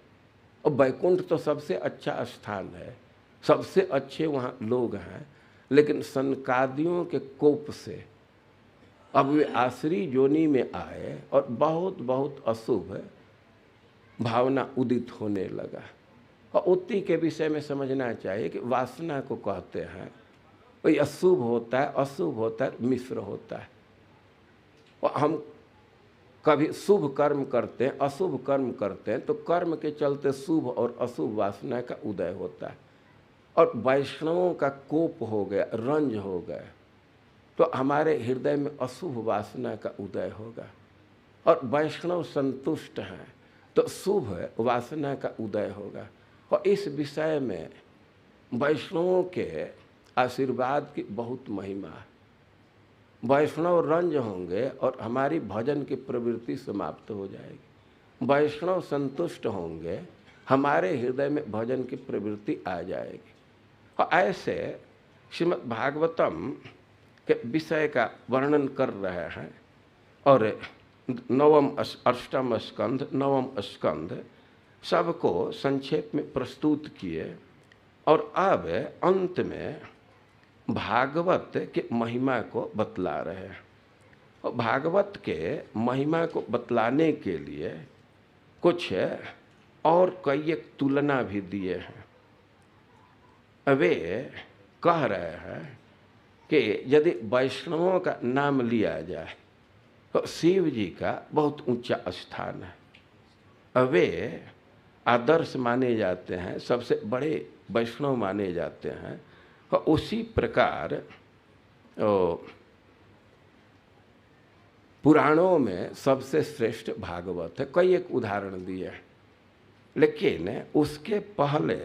और वैकुंठ तो सबसे अच्छा स्थान है, सबसे अच्छे वहाँ लोग हैं, लेकिन सनकादियों के कोप से अब वे आसुरी योनि में आए और बहुत बहुत अशुभ भावना उदित होने लगा। और उत्ती के विषय में समझना चाहिए कि वासना को कहते हैं, कोई अशुभ होता है, अशुभ होता है, मिश्र होता है। और हम कभी शुभ कर्म करते हैं, अशुभ कर्म करते हैं, तो कर्म के चलते शुभ और अशुभ वासना का उदय होता है। और वैष्णवों का कोप हो गया, रंज हो गया, तो हमारे हृदय में अशुभ वासना का उदय होगा। और वैष्णव संतुष्ट हैं तो शुभ वासना का उदय होगा। और इस विषय में वैष्णवों के आशीर्वाद की बहुत महिमा है। वैष्णव रंज होंगे और हमारी भजन की प्रवृत्ति समाप्त हो जाएगी। वैष्णव संतुष्ट होंगे, हमारे हृदय में भजन की प्रवृत्ति आ जाएगी। और ऐसे श्रीमद् भागवतम के विषय का वर्णन कर रहे हैं। और अष्टम स्कंध, नवम स्कंध सबको संक्षेप में प्रस्तुत किए। और अब अंत में भागवत के महिमा को बतला रहे हैं। और भागवत के महिमा को बतलाने के लिए कुछ और कई एक तुलना भी दिए हैं। वे कह रहे हैं कि यदि वैष्णवों का नाम लिया जाए तो शिव जी का बहुत ऊंचा स्थान है। वे आदर्श माने जाते हैं, सबसे बड़े वैष्णव माने जाते हैं। और उसी प्रकार पुराणों में सबसे श्रेष्ठ भागवत है। कई एक उदाहरण दिए, लेकिन उसके पहले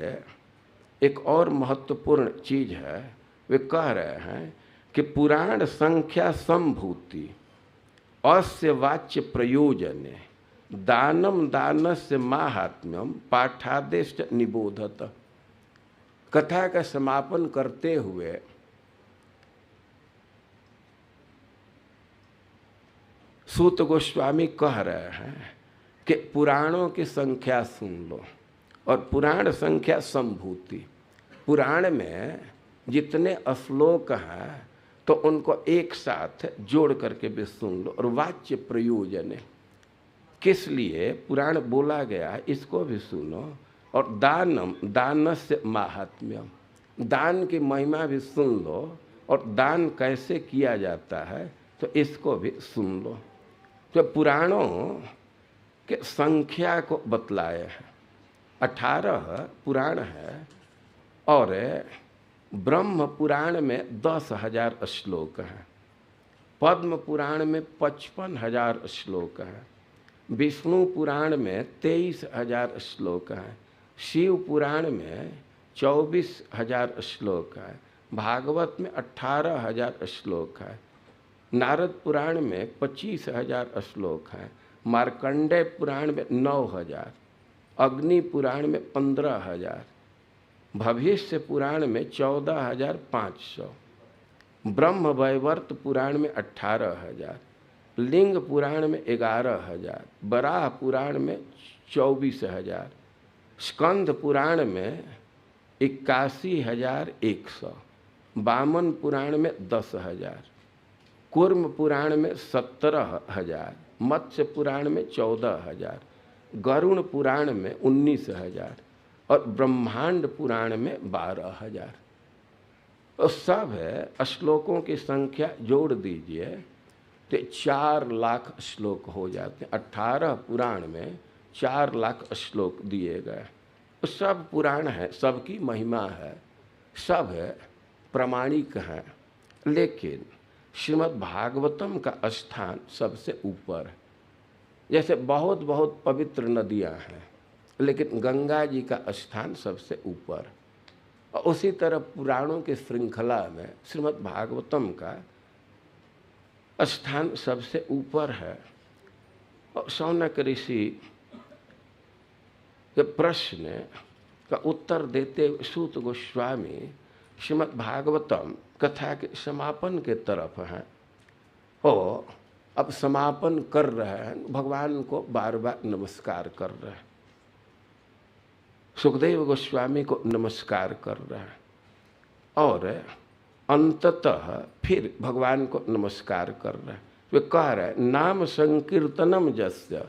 एक और महत्वपूर्ण चीज है। वे कह रहे हैं कि पुराण संख्या संभूति अस्य वाच्य प्रयोजने दानम दानस्य माहात्म्यम पाठादेश निबोधत। कथा का समापन करते हुए सूत गोस्वामी कह रहे हैं कि पुराणों की संख्या सुन लो, और पुराण संख्या संभूति। पुराण में जितने श्लोक हैं तो उनको एक साथ जोड़ करके भी सुन लो। और वाच्य प्रयोजन है, किस लिए पुराण बोला गया है इसको भी सुनो। और दानम दानस्य माहात्म्यम, दान की महिमा भी सुन लो। और दान कैसे किया जाता है तो इसको भी सुन लो। तो पुराणों के संख्या को बतलाए हैं। 18 पुराण है, और ब्रह्म पुराण में 10,000 श्लोक हैं, पद्म पुराण में 55,000 श्लोक हैं, विष्णु पुराण में 23,000 श्लोक हैं, शिव पुराण में 24,000 श्लोक है, भागवत में 18,000 श्लोक है, नारद पुराण में 25,000 श्लोक हैं, मार्कंडेय पुराण में 9,000, अग्नि पुराण में 15,000, भविष्य पुराण में 14,500, ब्रह्म वैवर्त पुराण में 18,000, लिंग पुराण में 11,000, बराह पुराण में 24,000, स्कंद पुराण में 81,100, वामन पुराण में 10,000, कूर्म पुराण में 17,000, मत्स्य पुराण में 14,000, गरुण पुराण में 19,000, और ब्रह्मांड पुराण में 12,000। तो सब है श्लोकों की संख्या जोड़ दीजिए तो 4 लाख श्लोक हो जाते हैं। 18 पुराण में 4 लाख श्लोक दिए गए। सब पुराण है, सबकी महिमा है, सब है प्रामाणिक है, लेकिन श्रीमद् भागवतम का स्थान सबसे ऊपर है। जैसे बहुत बहुत पवित्र नदियां हैं, लेकिन गंगा जी का स्थान सबसे ऊपर। और उसी तरह पुराणों की श्रृंखला में श्रीमद् भागवतम का स्थान सबसे ऊपर है। और शौनक ऋषि के प्रश्न का उत्तर देते सूत गोस्वामी श्रीमद् भागवतम कथा के समापन के तरफ हैं। और अब समापन कर रहे हैं, भगवान को बार बार नमस्कार कर रहे हैं, सुखदेव गोस्वामी को नमस्कार कर रहे हैं, और अंततः फिर भगवान को नमस्कार कर रहे हैं। वे कह रहे हैं नाम संकीर्तनम जस्य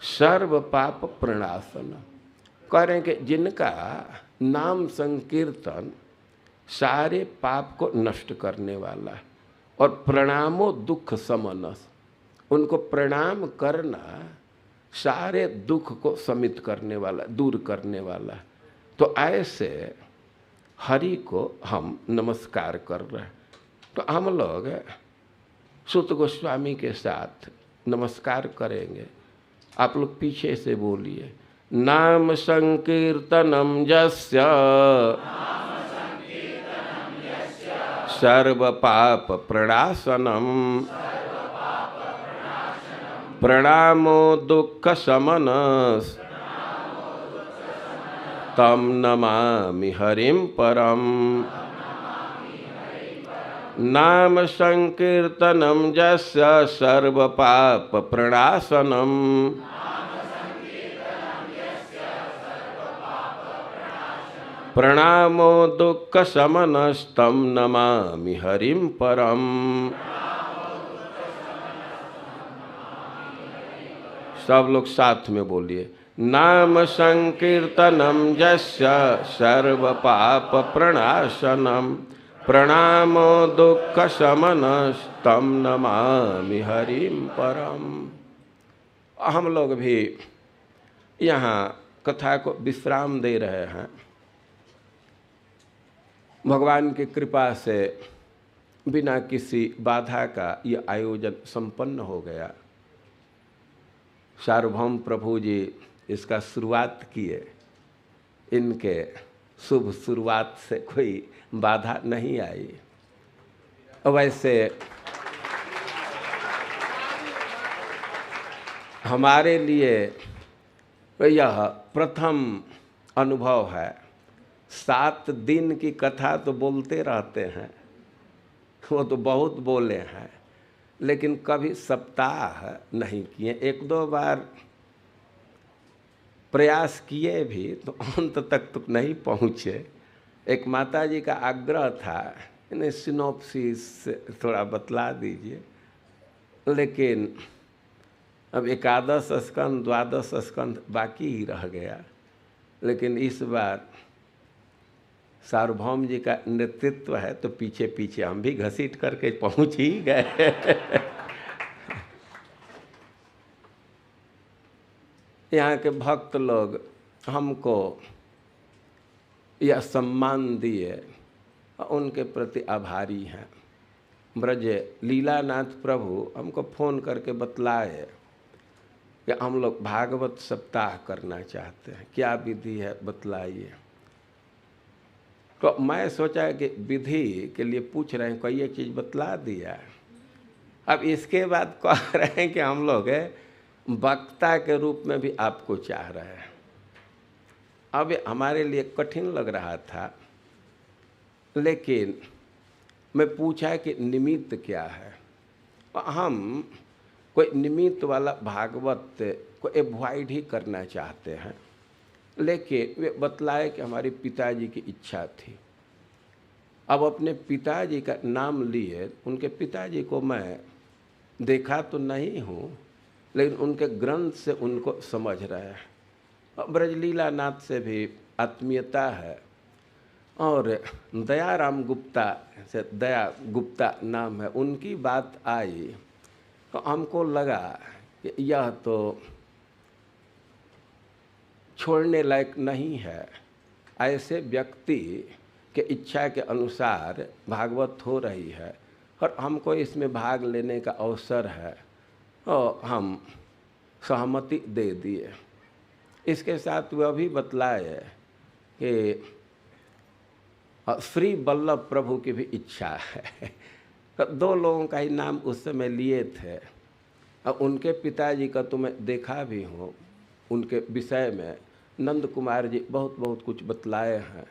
सर्व पाप प्रणाशनम। कह रहे हैं कि जिनका नाम संकीर्तन सारे पाप को नष्ट करने वाला है, और प्रणामो दुख समनस, उनको प्रणाम करना सारे दुख को शमित करने वाला, दूर करने वाला। तो ऐसे हरि को हम नमस्कार कर रहे हैं। तो हम लोग सूत गोस्वामी के साथ नमस्कार करेंगे। आप लोग पीछे से बोलिए, नाम संकीर्तनम जस्य सर्व पाप प्रणाशनम प्रणामो दुख शमनस तम नमामि हरिम परम। नाम संकीर्तनम जस्य सर्व पाप प्रणाशनम प्रणामो दुख शमनस्तम नमामि हरिम परम। सब लोग साथ में बोलिए, नाम संकीर्तनम जस्य सर्व पाप प्रणाशनम प्रणामो दुख शमनस्तम नमामि हरिम परम। हम लोग भी यहाँ कथा को विश्राम दे रहे हैं। भगवान की कृपा से बिना किसी बाधा का ये आयोजन संपन्न हो गया। सार्वभौम प्रभु जी इसका शुरुआत किए, इनके शुभ शुरुआत से कोई बाधा नहीं आई। वैसे हमारे लिए यह प्रथम अनुभव है। 7 दिन की कथा तो बोलते रहते हैं, वो तो बहुत बोले हैं, लेकिन कभी सप्ताह नहीं किए। 1-2 बार प्रयास किए भी तो अंत तक तो नहीं पहुँचे। एक माता जी का आग्रह था, इन्हें सिनॉप्सिस थोड़ा बतला दीजिए, लेकिन अब 11 स्कंद 12 स्कंद बाकी ही रह गया। लेकिन इस बार सार्वभौम जी का नेतृत्व है तो पीछे पीछे हम भी घसीट करके पहुंच ही गए। यहाँ के भक्त लोग हमको यह सम्मान दिए, उनके प्रति आभारी हैं। ब्रज लीलानाथ प्रभु हमको फ़ोन करके बतलाए कि हम लोग भागवत सप्ताह करना चाहते हैं, क्या विधि है बतलाइए। तो मैं सोचा कि विधि के लिए पूछ रहे हैं, कोई ये चीज़ बतला दिया। अब इसके बाद कह रहे हैं कि हम लोग वक्ता के रूप में भी आपको चाह रहे हैं। अब हमारे लिए कठिन लग रहा था, लेकिन मैं पूछा कि निमित्त क्या है। हम कोई निमित्त वाला भागवत को एवॉइड ही करना चाहते हैं, लेकिन वे बतलाए कि हमारे पिताजी की इच्छा थी। अब अपने पिताजी का नाम लिए, उनके पिताजी को मैं देखा तो नहीं हूँ, लेकिन उनके ग्रंथ से उनको समझ रहे हैं। ब्रजलीला नाथ से भी आत्मीयता है। और दयाराम गुप्ता से, दया गुप्ता नाम है, उनकी बात आई तो हमको लगा कि यह तो छोड़ने लायक नहीं है। ऐसे व्यक्ति के इच्छा के अनुसार भागवत हो रही है और हमको इसमें भाग लेने का अवसर है और हम सहमति दे दिए। इसके साथ वह भी बतलाए कि श्री वल्लभ प्रभु की भी इच्छा है। तो 2 लोगों का ही नाम उस समय लिए थे और उनके पिताजी का तो मैं देखा भी हूँ। उनके विषय में नंद कुमार जी बहुत बहुत कुछ बतलाए हैं।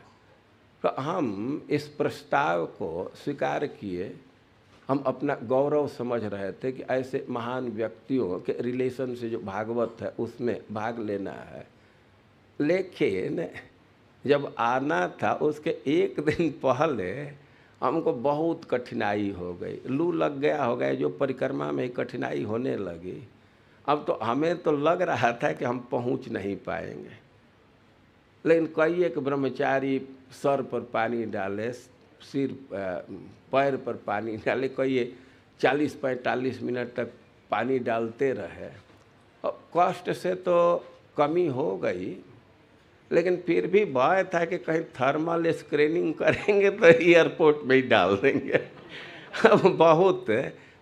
तो हम इस प्रस्ताव को स्वीकार किए। हम अपना गौरव समझ रहे थे कि ऐसे महान व्यक्तियों के रिलेशन से जो भागवत है उसमें भाग लेना है। लेकिन जब आना था उसके 1 दिन पहले हमको बहुत कठिनाई हो गई। लू लग गया हो गया, जो परिक्रमा में कठिनाई होने लगी। अब तो हमें तो लग रहा था कि हम पहुंच नहीं पाएंगे, लेकिन कई एक ब्रह्मचारी सर पर पानी डाले, सिर पैर पर पानी डाले, कई 40-45 मिनट तक पानी डालते रहे। और कष्ट से तो कमी हो गई, लेकिन फिर भी भय था कि कहीं थर्मल स्क्रीनिंग करेंगे तो एयरपोर्ट में ही डाल देंगे। अब बहुत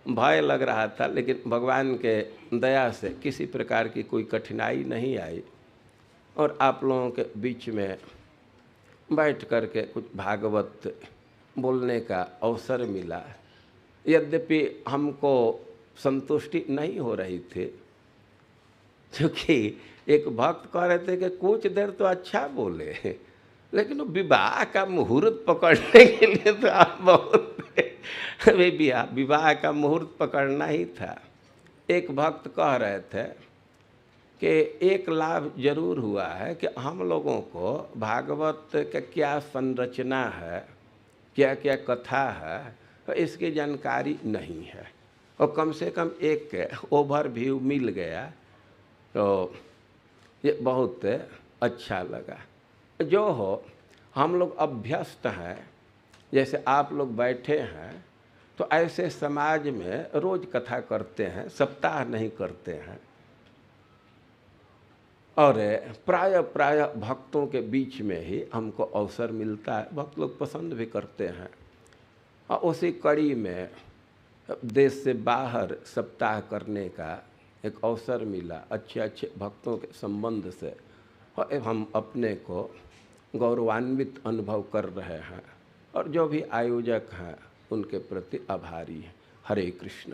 भय लग रहा था, लेकिन भगवान के दया से किसी प्रकार की कोई कठिनाई नहीं आई और आप लोगों के बीच में बैठ कर के कुछ भागवत बोलने का अवसर मिला। यद्यपि हमको संतुष्टि नहीं हो रही थी, क्योंकि एक भक्त कह रहे थे कि कुछ देर तो अच्छा बोले, लेकिन विवाह का मुहूर्त पकड़ने के लिए तो आप बहुत विवाह का मुहूर्त पकड़ना ही था। एक भक्त कह रहे थे कि एक लाभ जरूर हुआ है कि हम लोगों को भागवत का क्या संरचना है, क्या क्या कथा है, तो इसकी जानकारी नहीं है। और कम से कम एक ओवरव्यू मिल गया तो ये बहुत अच्छा लगा। जो हो, हम लोग अभ्यस्त हैं, जैसे आप लोग बैठे हैं तो ऐसे समाज में रोज कथा करते हैं, सप्ताह नहीं करते हैं। और प्राय भक्तों के बीच में ही हमको अवसर मिलता है, भक्त लोग पसंद भी करते हैं। और उसी कड़ी में देश से बाहर सप्ताह करने का एक अवसर मिला, अच्छे अच्छे भक्तों के संबंध से, और हम अपने को गौरवान्वित अनुभव कर रहे हैं। और जो भी आयोजक हैं उनके प्रति आभारी हैं। हरे कृष्ण।